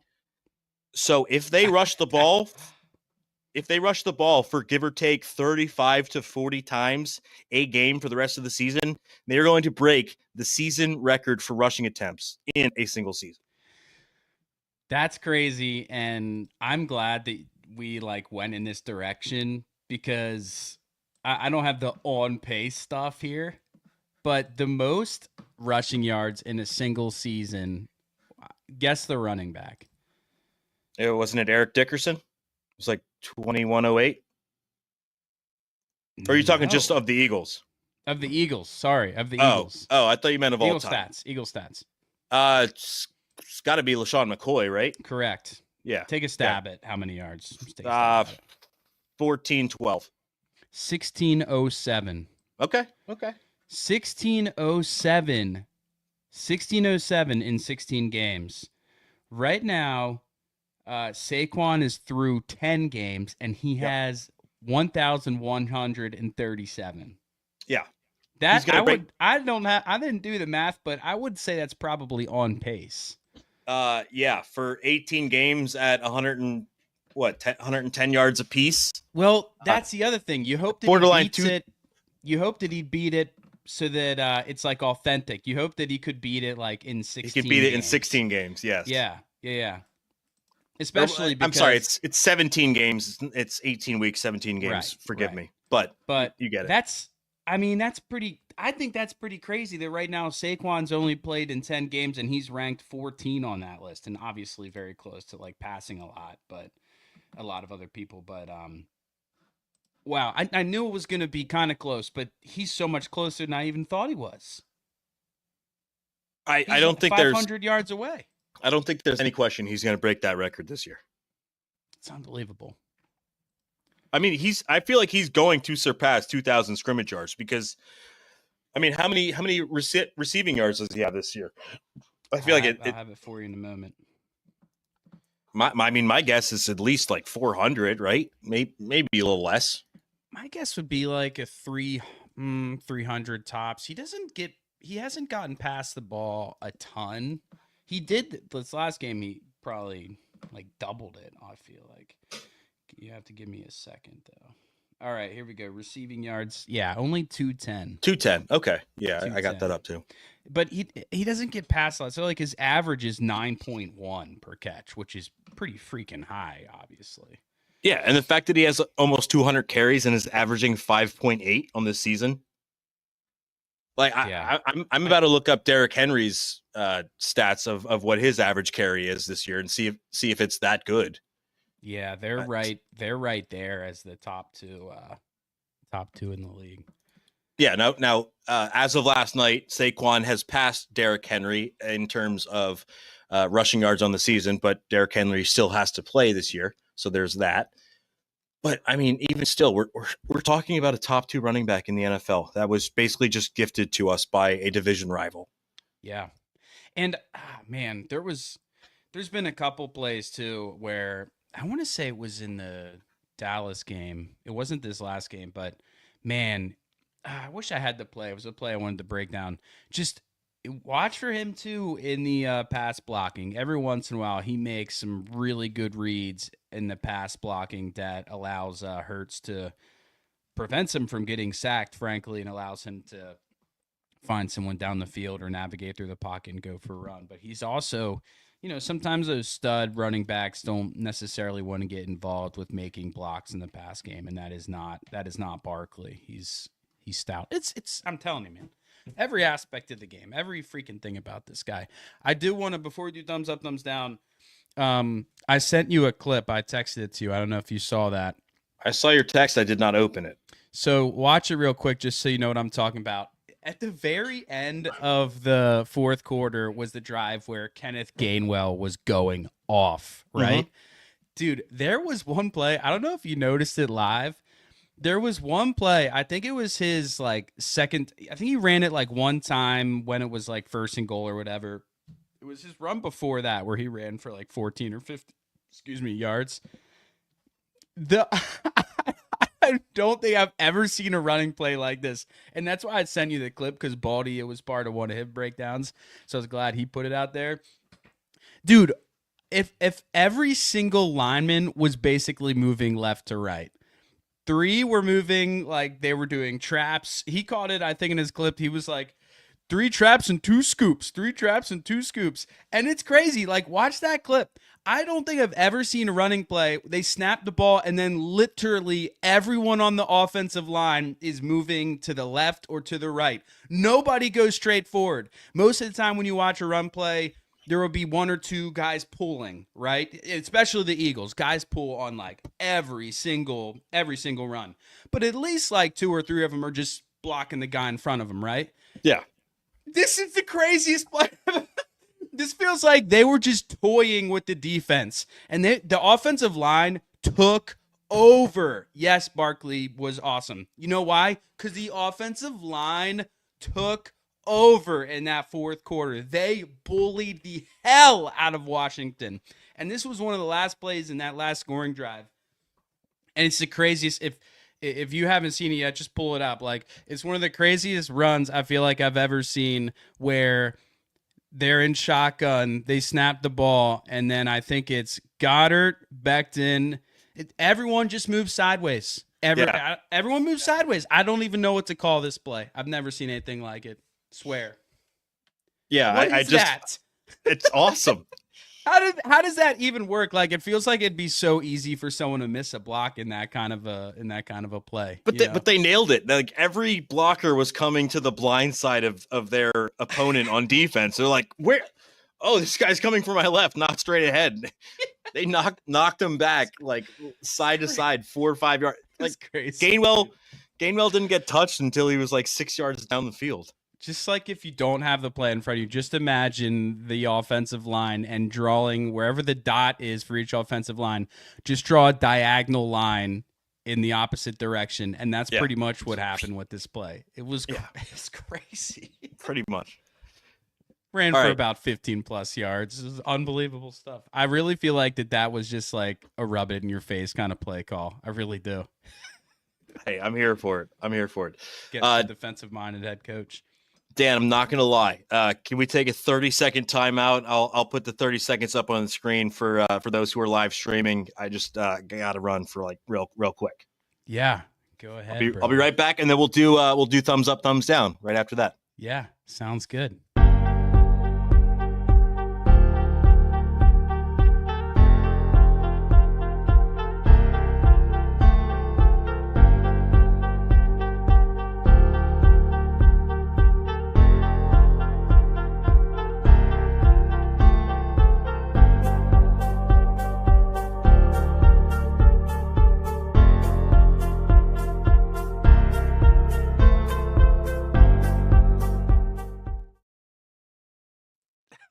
So if they rush the ball, for give or take 35 to 40 times a game for the rest of the season, they're going to break the season record for rushing attempts in a single season. That's crazy, and I'm glad that we like went in this direction because I don't have the on pace stuff here, but the most rushing yards in a single season, guess the running back. Wasn't it Eric Dickerson? It was like 2108. Or are you talking just of the Eagles? Of the Eagles, sorry, of the Eagles. Oh, I thought you meant of all time. Eagle stats. It's got to be LaShawn McCoy, right? Correct. Yeah. Take a stab at how many yards. 1412. 1607. Okay. 1607. 1607 in 16 games. Right now, Saquon is through 10 games, and he has 1,137. Yeah. That I didn't do the math, but I would say that's probably on pace. Yeah, for 18 games at 110 yards apiece. Well, that's the other thing. You hope that borderline he beats it. You hope that he beat it so that it's like authentic. You hope that he could beat it like in 16 He could beat games. it in 16 games, yes. Yeah. Especially because... I'm sorry, it's 17 games. It's 18 weeks, 17 games. Right, Forgive me. But you get it. I think that's pretty crazy that right now Saquon's only played in 10 games and he's ranked 14 on that list, and obviously very close to like passing a lot of other people. But wow, I knew it was going to be kind of close, but he's so much closer than I even thought he was. I don't think 500 yards away. I don't think there's any question he's going to break that record this year. It's unbelievable. I mean, I feel like he's going to surpass 2,000 scrimmage yards because, I mean, how many receiving yards does he have this year? I feel I'll have it for you in a moment. My guess is at least like 400, right? Maybe a little less. My guess would be like a 300 tops. He hasn't gotten past the ball a ton. He did this last game. He probably like doubled it. I feel like. You have to give me a second, though. All right, here we go. Receiving yards. Yeah, only 210. 210. Okay. Yeah, 210. I got that up, too. But he doesn't get past that. So, like, his average is 9.1 per catch, which is pretty freaking high, obviously. Yeah, and the fact that he has almost 200 carries and is averaging 5.8 on this season. Like, yeah. I'm about to look up Derrick Henry's stats of what his average carry is this year and see if it's that good. Yeah, they're right. They're right there as the top two in the league. Yeah. Now, as of last night, Saquon has passed Derrick Henry in terms of rushing yards on the season, but Derrick Henry still has to play this year, so there's that. But I mean, even still, we're talking about a top 2 running back in the NFL that was basically just gifted to us by a division rival. Yeah, and man, there's been a couple plays too where. I want to say it was in the Dallas game. It wasn't this last game, but man, I wish I had the play. It was a play I wanted to break down. Just watch for him too in the pass blocking. Every once in a while, he makes some really good reads in the pass blocking that allows Hurts to prevents him from getting sacked, frankly, and allows him to find someone down the field or navigate through the pocket and go for a run. But he's also... sometimes those stud running backs don't necessarily want to get involved with making blocks in the pass game, and that is not Barkley. He's stout. It's I'm telling you, man. Every aspect of the game, every freaking thing about this guy. I do want to, before we do thumbs up, thumbs down, I sent you a clip. I texted it to you. I don't know if you saw that. I saw your text. I did not open it. So watch it real quick just so you know what I'm talking about. At the very end of the fourth quarter was the drive where Kenneth Gainwell was going off, right? Mm-hmm. Dude, there was one play. I don't know if you noticed it live. There was one play. I think it was his like second. I think he ran it like one time when it was like first and goal or whatever. It was his run before that where he ran for like 14 or 15, yards. I don't think I've ever seen a running play like this. And that's why I sent you the clip, because Baldy, it was part of one of his breakdowns. So I was glad he put it out there. Dude, if every single lineman was basically moving left to right, 3 were moving like they were doing traps. He caught it, I think, in his clip. He was like, 3 traps and 2 scoops, 3 traps and 2 scoops. And it's crazy. Like, watch that clip. I don't think I've ever seen a running play. They snap the ball and then literally everyone on the offensive line is moving to the left or to the right. Nobody goes straight forward. Most of the time when you watch a run play, there will be 1 or 2 guys pulling, right? Especially the Eagles. Guys pull on like every single run. But at least like 2 or 3 of them are just blocking the guy in front of them, right? Yeah. This is the craziest play. This feels like they were just toying with the defense. And the offensive line took over. Yes, Barkley was awesome. You know why? Because the offensive line took over in that fourth quarter. They bullied the hell out of Washington. And this was one of the last plays in that last scoring drive. And it's the craziest. If you haven't seen it yet, just pull it up. Like, it's one of the craziest runs I feel like I've ever seen, where they're in shotgun, they snap the ball, and then I think it's Goddard, Becton. Everyone just moves sideways. Everyone moves sideways. I don't even know what to call this play. I've never seen anything like it. Swear. Yeah, I just that? It's awesome. How does that even work? Like, it feels like it'd be so easy for someone to miss a block in that kind of a play. But they nailed it. Like, every blocker was coming to the blind side of their opponent on defense. They're like, where? Oh, this guy's coming from my left, not straight ahead. They knocked him back like side to side, 4 or 5 yards. Like, crazy. Gainwell didn't get touched until he was like 6 yards down the field. Just like, if you don't have the play in front of you, just imagine the offensive line and drawing wherever the dot is for each offensive line. Just draw a diagonal line in the opposite direction, and that's pretty much what happened with this play. It was it's crazy. Pretty much. Ran for about 15 plus yards. This is unbelievable stuff. I really feel like that was just like a rub it in your face kind of play call. I really do. Hey, I'm here for it. Get a defensive minded head coach. Dan, I'm not going to lie. Can we take a 30-second timeout? I'll put the 30 seconds up on the screen for those who are live streaming. I just got to run for like real quick. Yeah, go ahead. I'll be right back, and then we'll do thumbs up, thumbs down right after that. Yeah, sounds good.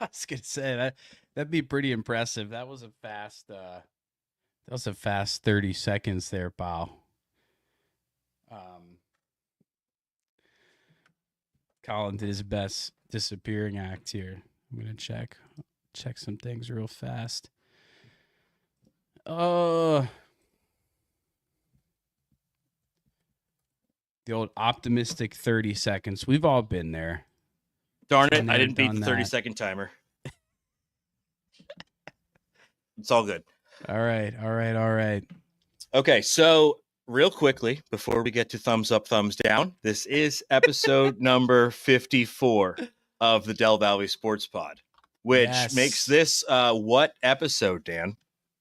I was gonna say that'd be pretty impressive. That was a fast 30 seconds there, pal. Colin did his best disappearing act here. I'm gonna check some things real fast. The old optimistic 30 seconds. We've all been there. Darn it, I didn't beat the 30-second timer. It's all good. All right. Okay, so real quickly, before we get to thumbs up, thumbs down, this is episode number 54 of the Del Valley Sports Pod, which makes this what episode, Dan?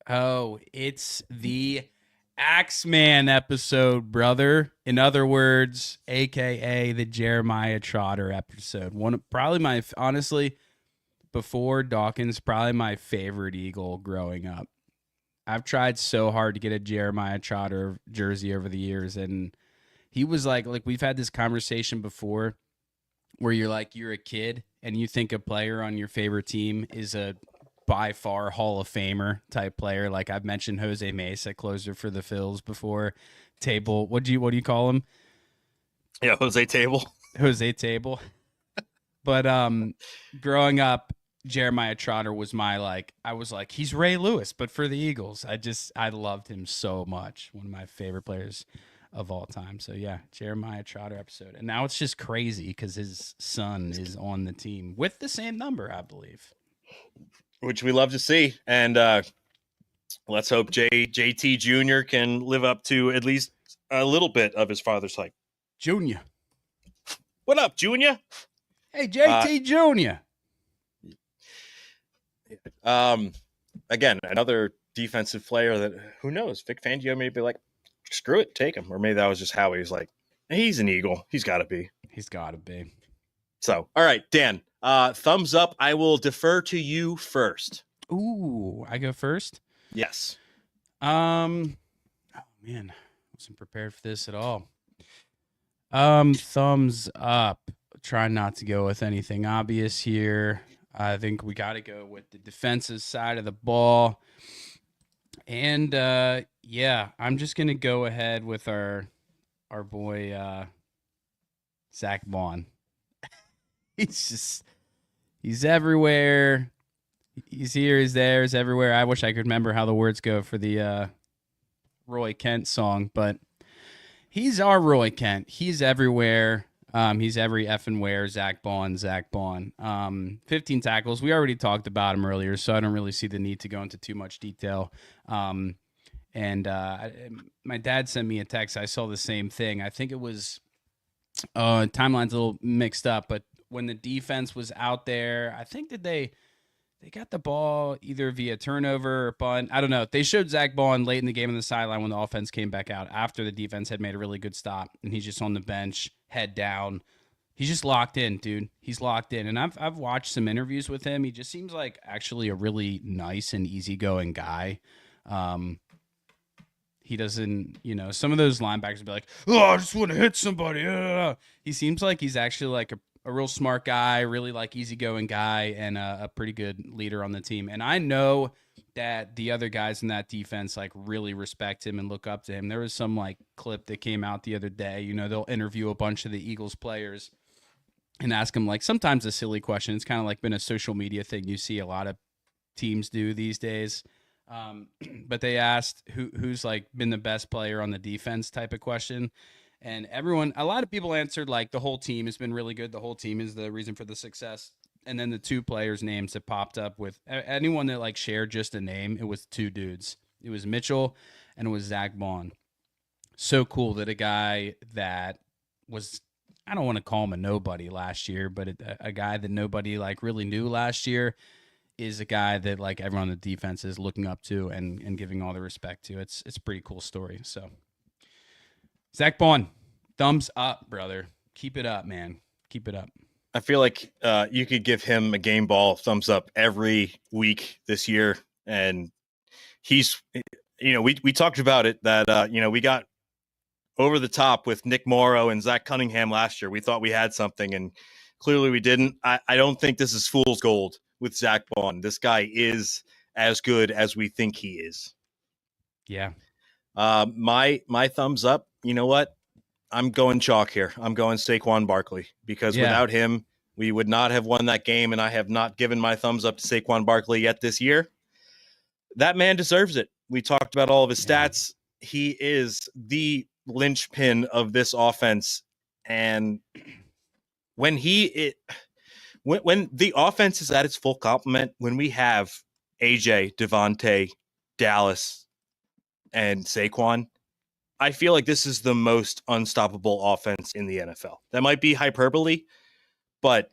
Oh, it's the Axeman episode, brother. In other words, aka the Jeremiah Trotter episode. Honestly, before Dawkins, probably my favorite Eagle growing up. I've tried so hard to get a Jeremiah Trotter jersey over the years, and he was like we've had this conversation before where you're a kid and you think a player on your favorite team is a by far Hall of Famer type player. Like, I've mentioned Jose Mesa, closer for the Phils before. Table, what do you call him? Yeah, Jose Table. But growing up, Jeremiah Trotter was I was like, he's Ray Lewis, but for the Eagles. I loved him so much. One of my favorite players of all time. So yeah, Jeremiah Trotter episode. And now it's just crazy because his son is on the team with the same number, I believe. Which we love to see. And let's hope JT Jr. can live up to at least a little bit of his father's hype. Junior. What up, Junior? Hey, JT Jr. Again, another defensive player that, who knows, Vic Fangio may be like, screw it, take him. Or maybe that was just how he was like, he's an Eagle. He's got to be. So, all right, Dan. Thumbs up. I will defer to you first. Ooh, I go first? Yes. Oh man, wasn't prepared for this at all. Thumbs up. Try not to go with anything obvious here. I think we got to go with the defensive side of the ball. And yeah, I'm just gonna go ahead with our boy Zach Vaughn. He's everywhere. He's here, he's there, he's everywhere. I wish I could remember how the words go for the Roy Kent song, but He's our Roy Kent. He's everywhere. He's every effing where. Zach Bond. 15 tackles. We already talked about him earlier, so I don't really see the need to go into too much detail. And my dad sent me a text. I saw the same thing. I think it was timeline's a little mixed up, but when the defense was out there, I think that they got the ball either via turnover or punt. I don't know. They showed Zach Bond late in the game on the sideline when the offense came back out after the defense had made a really good stop, and he's just on the bench, head down. He's just locked in, dude. He's locked in, and I've watched some interviews with him. He just seems like actually a really nice and easygoing guy. He doesn't, some of those linebackers would be like, "Oh, I just want to hit somebody." He seems like he's actually like a real smart guy, really like easygoing guy, and a pretty good leader on the team. And I know that the other guys in that defense like really respect him and look up to him. There was some like clip that came out the other day. They'll interview a bunch of the Eagles players and ask them like sometimes a silly question. It's kind of like been a social media thing you see a lot of teams do these days. But they asked who's like been the best player on the defense type of question. And a lot of people answered like the whole team has been really good. The whole team is the reason for the success. And then the two players' names that popped up with anyone that like shared just a name, it was two dudes. It was Mitchell and it was Zach Bond. So cool that a guy that was, I don't want to call him a nobody last year, but a guy that nobody like really knew last year is a guy that like everyone on the defense is looking up to and giving all the respect to. It's a pretty cool story. So Zach Bond, thumbs up, brother. Keep it up, man. Keep it up. I feel like you could give him a game ball thumbs up every week this year. And he's, we talked about it that, we got over the top with Nick Morrow and Zach Cunningham last year. We thought we had something, and clearly we didn't. I don't think this is fool's gold with Zach Bond. This guy is as good as we think he is. Yeah. My thumbs up. You know what? I'm going chalk here. I'm going Saquon Barkley because without him, we would not have won that game. And I have not given my thumbs up to Saquon Barkley yet this year. That man deserves it. We talked about all of his stats. He is the linchpin of this offense. And when when the offense is at its full complement, when we have AJ, Devontae, Dallas, and Saquon, I feel like this is the most unstoppable offense in the NFL. That might be hyperbole, but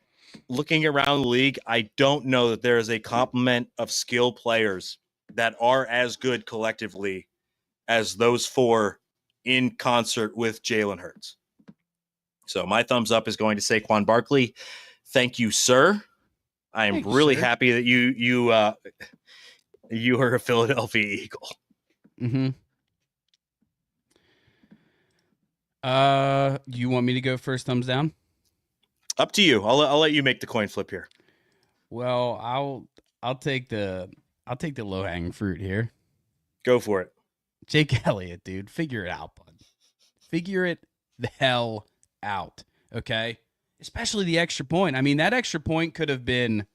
looking around the league, I don't know that there is a complement of skill players that are as good collectively as those four in concert with Jalen Hurts. So my thumbs up is going to Saquon Barkley. Thank you, sir. I am really happy that you are a Philadelphia Eagle. Mm-hmm. You want me to go first? Thumbs down? Up to you. I'll let you make the coin flip here. Well, I'll take the low hanging fruit here. Go for it. Jake Elliott, dude. Figure it out, bud. Figure it the hell out. Okay? Especially the extra point. I mean, that extra point could have been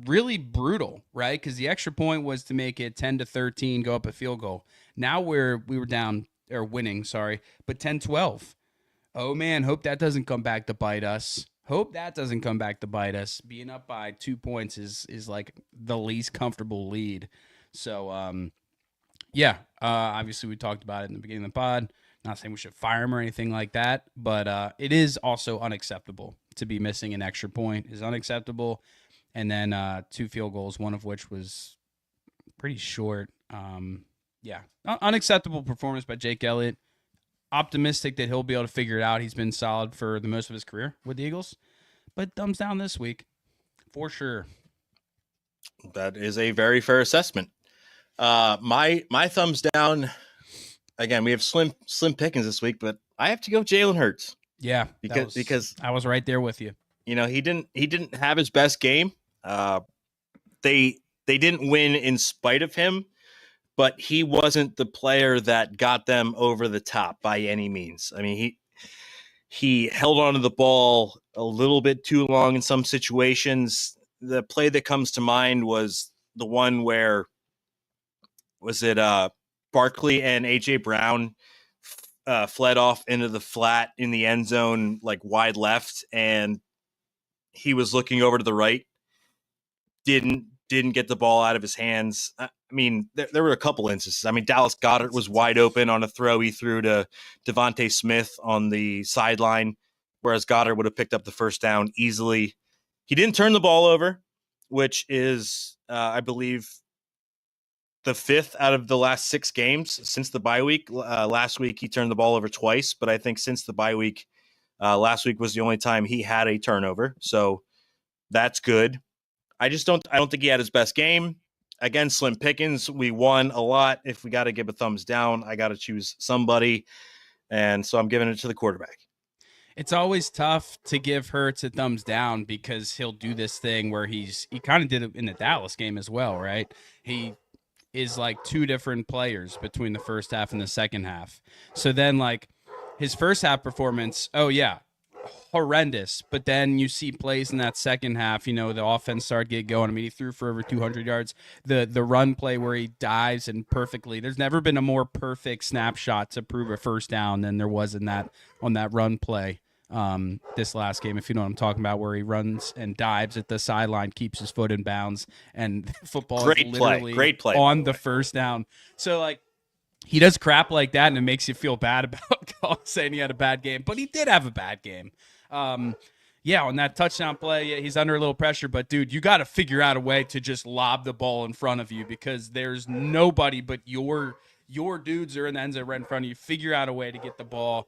really brutal, right? Because the extra point was to make it 10-13, go up a field goal. Now we were down, or winning, sorry, but 10-12. Oh, man, hope that doesn't come back to bite us. Being up by 2 points is like the least comfortable lead. So, obviously we talked about it in the beginning of the pod. Not saying we should fire him or anything like that, but it is also unacceptable to be missing an extra point is unacceptable. And then 2 field goals, one of which was pretty short. Unacceptable performance by Jake Elliott. Optimistic that he'll be able to figure it out. He's been solid for the most of his career with the Eagles, but thumbs down this week for sure. That is a very fair assessment. My thumbs down. Again, we have slim pickings this week, but I have to go Jalen Hurts. Yeah, because I was right there with you. He didn't have his best game. They didn't win in spite of him, but he wasn't the player that got them over the top by any means. I mean, he held onto the ball a little bit too long in some situations. The play that comes to mind was the one where Barkley and AJ Brown fled off into the flat in the end zone, like wide left, and he was looking over to the right. Didn't get the ball out of his hands. I mean, there were a couple instances. I mean, Dallas Goedert was wide open on a throw he threw to Devontae Smith on the sideline, whereas Goddard would have picked up the first down easily. He didn't turn the ball over, which is, I believe, the 5th out of the last 6 games since the bye week. Last week, he turned the ball over twice, but I think since the bye week, last week was the only time he had a turnover. So that's good. I don't think he had his best game. Again, slim pickings. We won a lot. If we got to give a thumbs down, I got to choose somebody. And so I'm giving it to the quarterback. It's always tough to give Hurts a thumbs down because he'll do this thing where he kind of did it in the Dallas game as well, right? He is like 2 different players between the first half and the second half. So then like his first half performance, oh yeah, horrendous. But then you see plays in that second half, the offense started getting going. I mean, he threw for over 200 yards. The run play where he dives and perfectly, there's never been a more perfect snapshot to prove a first down than there was on that run play this last game, if you know what I'm talking about, where he runs and dives at the sideline, keeps his foot in bounds, and football Great is literally great play on the first down. So like he does crap like that, and it makes you feel bad about saying he had a bad game, but he did have a bad game. Yeah, on that touchdown play, yeah, he's under a little pressure, but dude, you got to figure out a way to just lob the ball in front of you because there's nobody but your dudes are in the end zone right in front of you. Figure out a way to get the ball.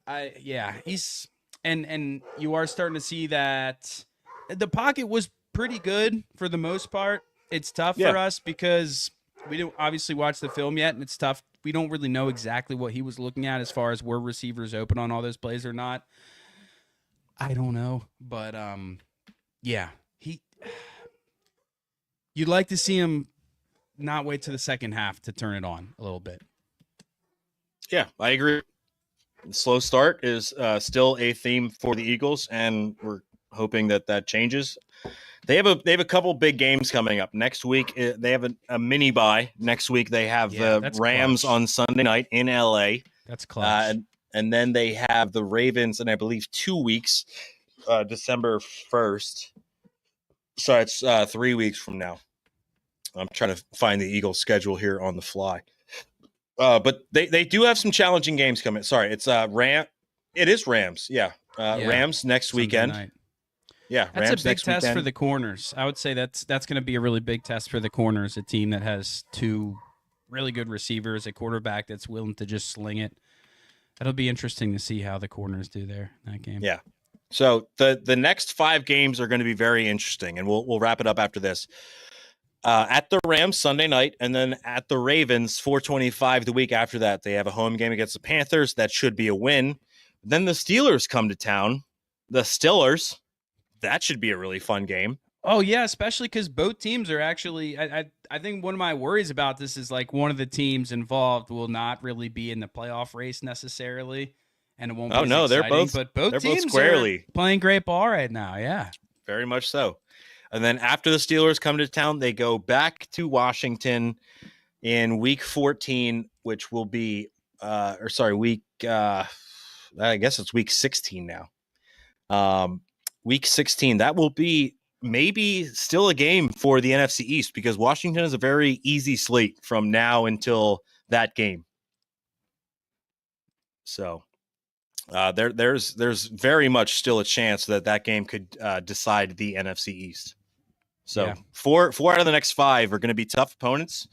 He's and you are starting to see that the pocket was pretty good for the most part. It's tough for us because we don't obviously watch the film yet, and it's tough. We don't really know exactly what he was looking at as far as were receivers open on all those plays or not. I don't know, but you'd like to see him not wait to the second half to turn it on a little bit. Yeah, I agree. Slow start is still a theme for the Eagles, and we're hoping that changes. They have a couple big games coming up next week. They have a mini bye next week. They have the Rams clutch on Sunday night in LA. That's clutch. And then they have the Ravens in, I believe, 2 weeks, December 1st. So it's 3 weeks from now. I'm trying to find the Eagles schedule here on the fly. But they do have some challenging games coming. Sorry, it's It is Rams. Yeah. Rams next Sunday weekend. Night. Yeah, that's Rams a big next test weekend. for the corners. I would say that's going to be a really big test for the corners. A team that has 2 really good receivers, a quarterback that's willing to just sling it. That'll be interesting to see how the corners do there in that game. Yeah. So the next 5 games are going to be very interesting, and we'll wrap it up after this. At the Rams Sunday night, and then at the Ravens 4:25 the week after that. They have a home game against the Panthers. That should be a win. Then the Steelers come to town. The Steelers. That should be a really fun game. Oh, yeah, especially because both teams are actually I think one of my worries about this is like one of the teams involved will not really be in the playoff race necessarily, and it won't be as exciting, but both teams squarely are playing great ball right now, yeah. Very much so. And then after the Steelers come to town, they go back to Washington in week 14, which will be I guess it's week 16 now. Week 16, that will be maybe still a game for the NFC East because Washington is a very easy slate from now until that game. So there's very much still a chance that game could decide the NFC East. So 4 out of the next 5 are going to be tough opponents.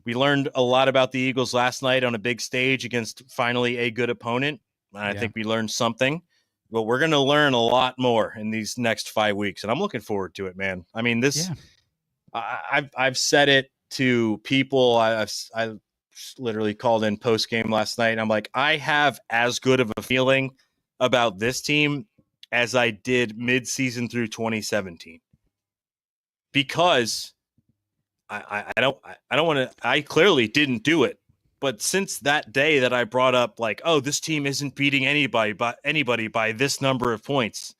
We learned a lot about the Eagles last night on a big stage against finally a good opponent. I think we learned something. But we're going to learn a lot more in these next 5 weeks, and I'm looking forward to it, man. I mean, I've said it to people. I literally called in post game last night, and I'm like, I have as good of a feeling about this team as I did mid-season through 2017, because I don't want to. I clearly didn't do it. But since that day that I brought up, like, oh, this team isn't beating anybody by this number of points,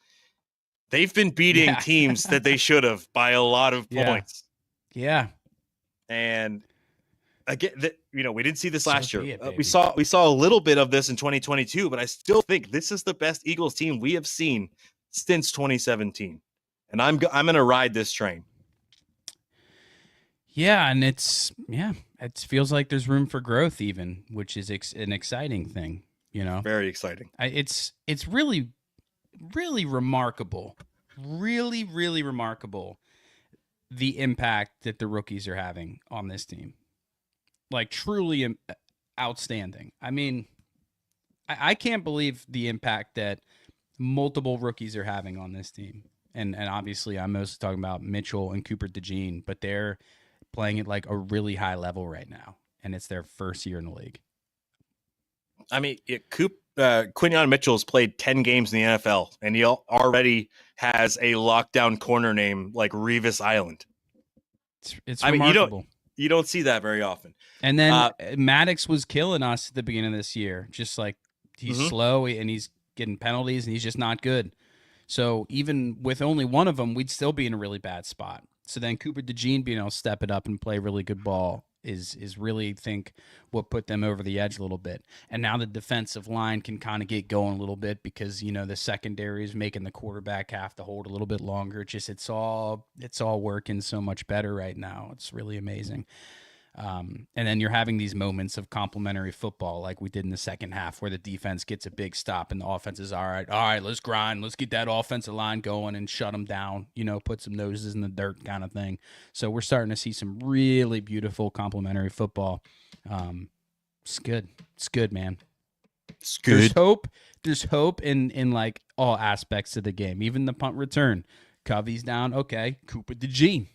they've been beating teams that they should have by a lot of points. Yeah. And again, we didn't see this So last year. be it, We baby. saw a little bit of this in 2022, but I still think this is the best Eagles team we have seen since 2017, and I'm going to ride this train. Yeah, and it feels like there's room for growth, even, which is an exciting thing. Very exciting. It's really, really remarkable, really, really remarkable, the impact that the rookies are having on this team. Like, truly outstanding. I mean, I can't believe the impact that multiple rookies are having on this team. And obviously, I'm mostly talking about Mitchell and Cooper DeJean, but they're playing at like a really high level right now, and it's their first year in the league. I mean, Quinyon Mitchell's played 10 games in the NFL, and he already has a lockdown corner name like Revis Island. It's remarkable. Mean, you don't see that very often. And then Maddox was killing us at the beginning of this year. Just like, he's slow and he's getting penalties and he's just not good. So even with only one of them, we'd still be in a really bad spot. So then Cooper DeJean being able to step it up and play really good ball is really, think, what put them over the edge a little bit. And now the defensive line can kind of get going a little bit because, the secondary is making the quarterback have to hold a little bit longer. It's all working so much better right now. It's really amazing. And then you're having these moments of complementary football like we did in the second half where the defense gets a big stop and the offense is all right, let's grind. Let's get that offensive line going and shut them down, put some noses in the dirt kind of thing. So we're starting to see some really beautiful complementary football. It's good. It's good, man. It's good. There's hope in like all aspects of the game, even the punt return. Covey's down. Okay. Cooper DeJean.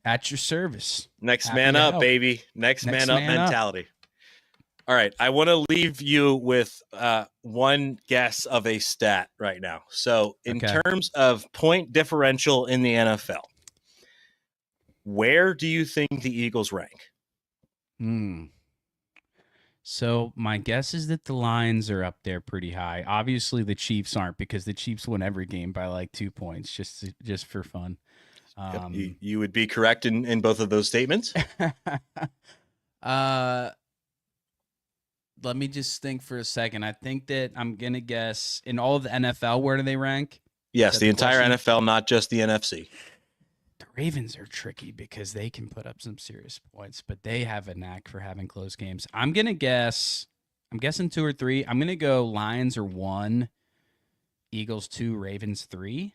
At your service. Next man up, baby. Next man up mentality. All right. I want to leave you with one guess of a stat right now. So in terms of point differential in the NFL, where do you think the Eagles rank? So my guess is that the Lions are up there pretty high. Obviously the Chiefs aren't, because the Chiefs win every game by like 2 points just for fun. You would be correct in both of those statements. Let me just think for a second. I think that I'm going to guess in all of the NFL, where do they rank? Yes, the entire NFL, not just the NFC. The Ravens are tricky because they can put up some serious points, but they have a knack for having close games. I'm guessing 2 or 3. I'm going to go Lions are 1, Eagles 2, Ravens 3.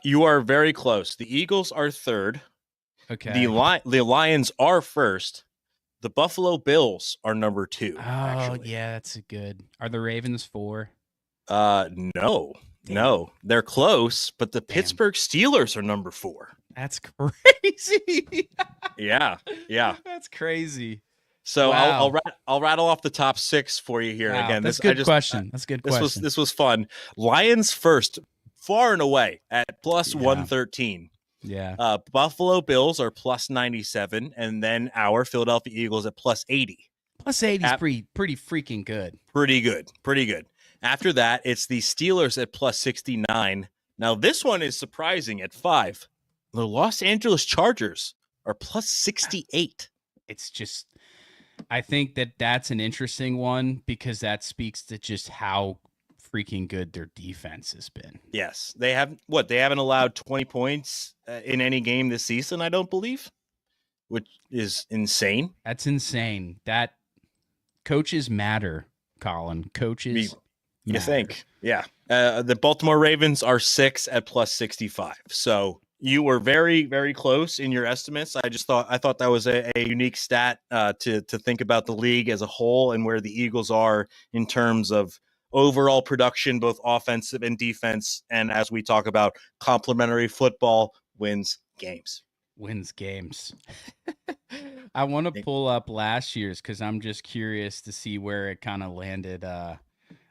You are very close. The Eagles are 3rd. Okay. The Lions are 1st. The Buffalo Bills are number 2. Oh, actually. Yeah, that's a good. Are the Ravens 4? No. Damn. No. They're close, but the Pittsburgh Steelers are number 4. That's crazy. Yeah. That's crazy. So wow. I'll rattle off the top 6 for you here. Wow. Again. That's a good question. That's a good question. This was fun. Lions first, far and away at plus 113. Yeah. Buffalo Bills are plus 97, and then our Philadelphia Eagles at plus 80. Plus 80 is pretty freaking good. Pretty good. After that, it's the Steelers at plus 69. Now, this one is surprising at 5. The Los Angeles Chargers are plus 68. It's just, I think that's an interesting one because that speaks to just how freaking good their defense has been. Yes. They haven't allowed 20 points in any game this season, I don't believe, which is insane. That's insane. That coaches matter, Colin. Coaches you matter. Think. Yeah. The Baltimore Ravens are 6 at plus 65. So you were very, very close in your estimates. I thought that was a unique stat to think about the league as a whole and where the Eagles are in terms of overall production, both offensive and defense. And as we talk about, complementary football wins games. I want to pull up last year's because I'm just curious to see where it kind of landed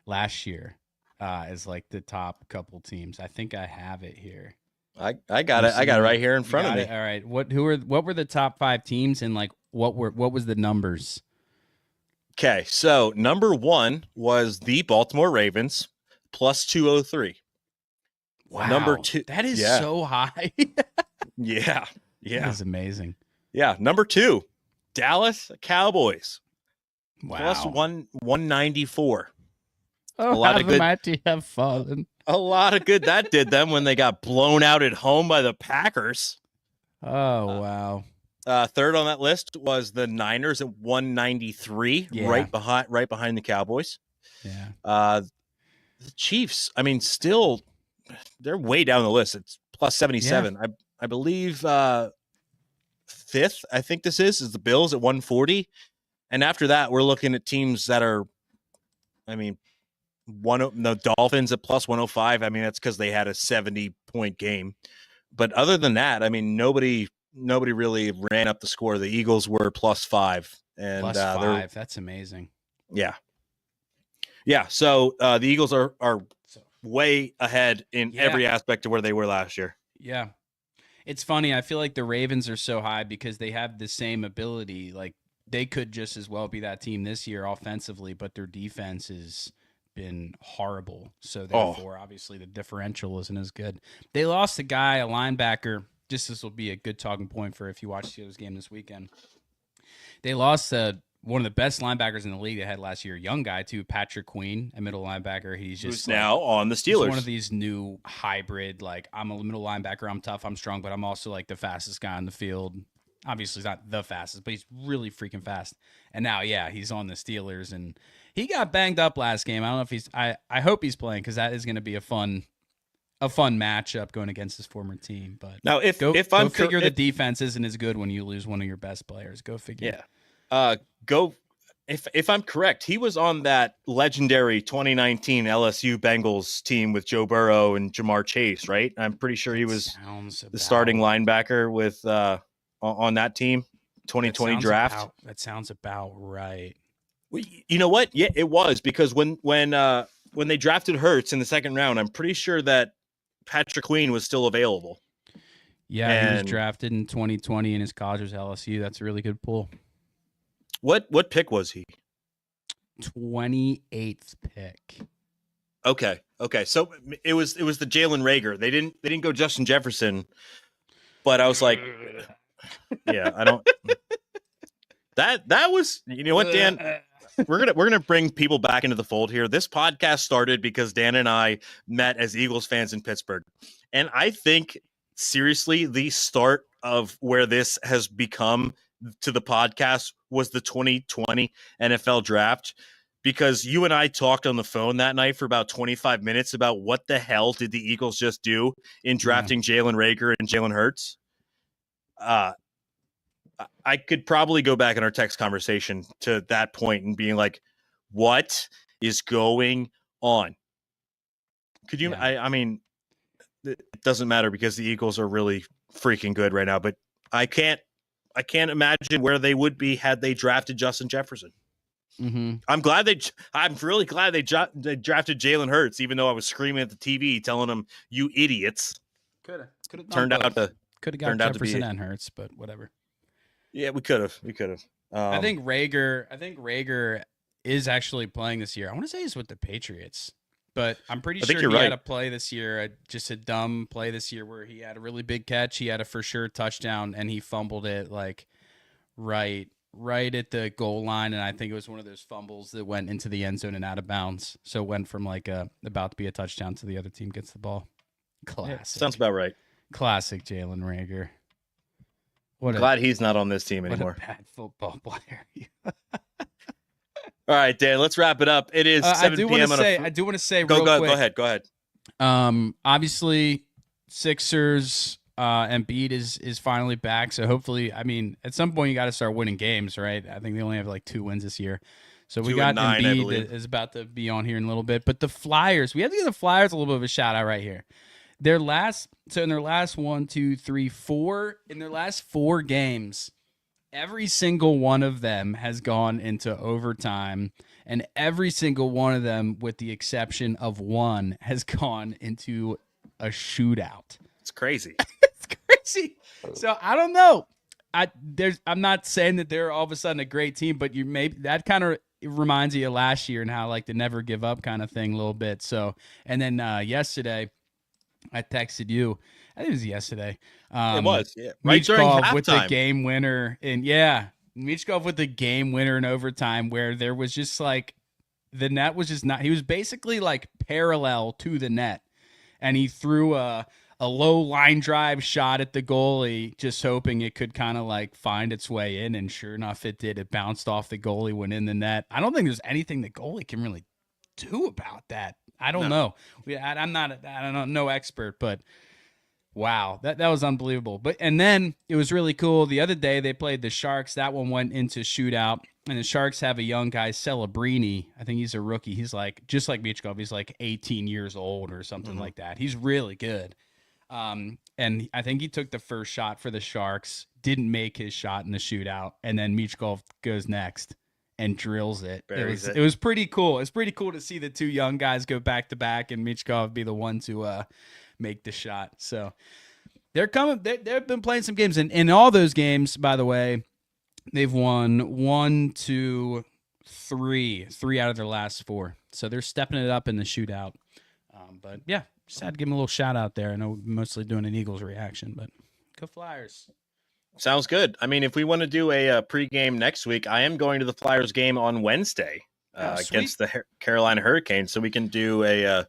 last year as like the top couple teams. I think I have it here. I got it. I got it right here in front of me. All right. What were the top 5 teams and like what was the numbers? Okay, so number 1 was the Baltimore Ravens plus 203. Wow. Number 2. That is so high. Yeah. That is amazing. Yeah. Number 2, Dallas Cowboys plus Wow. 194. Oh, a lot how of the good. mighty have fallen. A lot of good that did them when they got blown out at home by the Packers. Oh, wow. Third on that list was the Niners at 193, Yeah. right behind the Cowboys. Yeah. The Chiefs, I mean, still they're way down the list. It's plus 77. Yeah. I believe fifth, I think this is the Bills at 140. And after that, we're looking at teams that are, I mean, the Dolphins at plus 105. I mean, that's because they had a 70-point game. But other than that, I mean, nobody really ran up the score. The Eagles were plus 5. And Plus 5. That's amazing. Yeah. Yeah. So the Eagles are way ahead in every aspect of where they were last year. Yeah. It's funny. I feel like the Ravens are so high because they have the same ability. Like, they could just as well be that team this year offensively, but their defense has been horrible. So therefore, obviously, the differential isn't as good. They lost a guy, a linebacker. Just this will be a good talking point for if you watch the Steelers game this weekend. They lost one of the best linebackers in the league they had last year, young guy too, Patrick Queen, a middle linebacker. He's just who's now on the Steelers. He's one of these new hybrid, like, I'm a middle linebacker, I'm tough, I'm strong, but I'm also like the fastest guy on the field. Obviously, he's not the fastest, but he's really freaking fast. And now, he's on the Steelers, and he got banged up last game. I don't know if he's. I hope he's playing because that is going to be a fun matchup going against his former team. But now, if the defense isn't as good when you lose one of your best players. Go figure. Yeah. If I'm correct, he was on that legendary 2019 LSU Bengals team with Joe Burrow and Jamar Chase, right? I'm pretty sure he was the starting linebacker with on that team, 2020 draft. That sounds about right. Well, you know what? Yeah, it was, because when they drafted Hurts in the second round, I'm pretty sure that Patrick Queen was still available. Yeah, he was drafted in 2020 and his college was LSU. That's a really good pull. What pick was he? 28th pick. Okay. So it was the Jalen Reagor. They didn't go Justin Jefferson, but I was like, yeah, I don't. That was, you know what, Dan? We're gonna bring people back into the fold here. This podcast started because Dan and I met as Eagles fans in Pittsburgh, and I think seriously the start of where this has become to the podcast was the 2020 NFL draft, because you and I talked on the phone that night for about 25 minutes about what the hell did the Eagles just do in drafting Jalen Reagor and Jalen Hurts. I could probably go back in our text conversation to that point and being like, what is going on? Could you, I mean, it doesn't matter because the Eagles are really freaking good right now, but I can't imagine where they would be had they drafted Justin Jefferson. Mm-hmm. I'm really glad they drafted Jalen Hurts, even though I was screaming at the TV telling them, you idiots. Could have turned out to got Jefferson and Hurts, but whatever. Yeah, we could have. I think Reagor is actually playing this year. I want to say he's with the Patriots, but I'm pretty sure he had a play this year, just a dumb play this year where he had a really big catch. He had a for sure touchdown, and he fumbled it like right at the goal line, and I think it was one of those fumbles that went into the end zone and out of bounds. So it went from like about to be a touchdown to the other team gets the ball. Classic. Yeah, sounds about right. Classic Jalen Reagor. Glad he's not on this team anymore. What a bad football player. All right, Dan, let's wrap it up. It is 7 p.m. I do want to say real quick. Go ahead. Obviously, Sixers, Embiid is finally back. So hopefully, I mean, at some point you got to start winning games, right? I think they only have like 2 wins this year. So we got 9, Embiid that is about to be on here in a little bit. But the Flyers, we have to give the Flyers a little bit of a shout out right here. In their last 4 games, every single one of them has gone into overtime, and every single one of them, with the exception of one, has gone into a shootout. It's crazy. It's crazy. So I don't know. I'm not saying that they're all of a sudden a great team, but that kind of reminds you of last year and how like the never give up kind of thing a little bit. So, and then yesterday, I texted you. I think it was yesterday. It was, yeah. Right during halftime. With the game winner. And yeah, Michkov with the game winner in overtime, where there was just like the net was just not. He was basically like parallel to the net, and he threw a low line drive shot at the goalie, just hoping it could kind of like find its way in. And sure enough, it did. It bounced off the goalie, went in the net. I don't think there's anything the goalie can really do about that. I don't know. I'm not. I don't know. No expert, but wow, that was unbelievable. And then it was really cool. The other day they played the Sharks. That one went into shootout, and the Sharks have a young guy, Celebrini. I think he's a rookie. He's like just like Michkov. He's like 18 years old or something like that. He's really good. And I think he took the first shot for the Sharks, didn't make his shot in the shootout, and then Michkov goes next and drills it. It was pretty cool. It's pretty cool to see the two young guys go back to back and Michkov be the one to make the shot. So they're coming. They've been playing some games, and in all those games, by the way, they've won 1, 2, 3 out of their last 4. So they're stepping it up in the shootout. But yeah, just had to give them a little shout out there. I know we're mostly doing an Eagles reaction, but go Flyers. Sounds good. I mean, if we want to do a pregame next week, I am going to the Flyers game on Wednesday against the Carolina Hurricanes, so we can do a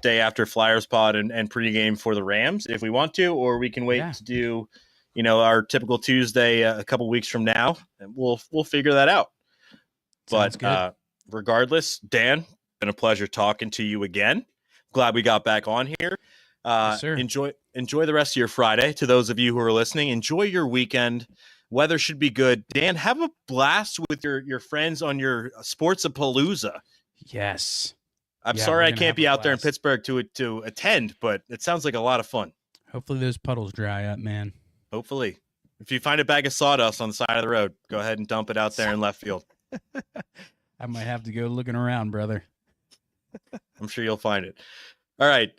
day after Flyers pod and pregame for the Rams if we want to, or we can wait to do, our typical Tuesday a couple weeks from now, and we'll figure that out. Sounds good. Regardless, Dan, been a pleasure talking to you again. Glad we got back on here. Yes, sir. Enjoy the rest of your Friday. To those of you who are listening, enjoy your weekend. Weather should be good. Dan, have a blast with your friends on your Sportsapalooza. Yes. I'm sorry I can't be out there in Pittsburgh to attend, but it sounds like a lot of fun. Hopefully those puddles dry up, man. Hopefully. If you find a bag of sawdust on the side of the road, go ahead and dump it out there in left field. I might have to go looking around, brother. I'm sure you'll find it. All right.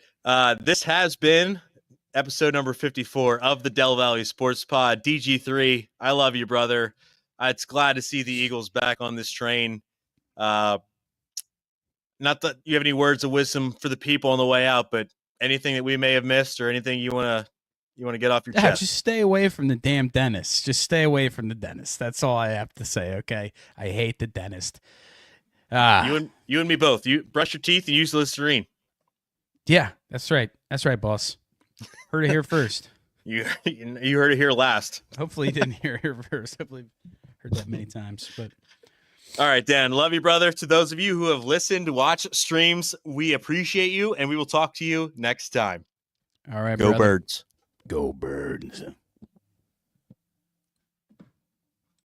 This has been episode number 54 of the Del Valley Sports Pod. DG3, I love you, brother. It's glad to see the Eagles back on this train. Not that you have any words of wisdom for the people on the way out, but anything that we may have missed or anything you want to get off your chest? Just stay away from the damn dentist. Just stay away from the dentist. That's all I have to say, okay? I hate the dentist. You and me both. You brush your teeth and use Listerine. Yeah, that's right. That's right, boss. Heard it here first. You heard it here last. Hopefully you didn't hear it here first. Hopefully heard that many times. But all right, Dan. Love you, brother. To those of you who have listened, watch streams, we appreciate you, and we will talk to you next time. All right, Go brother. Birds. Go Birds.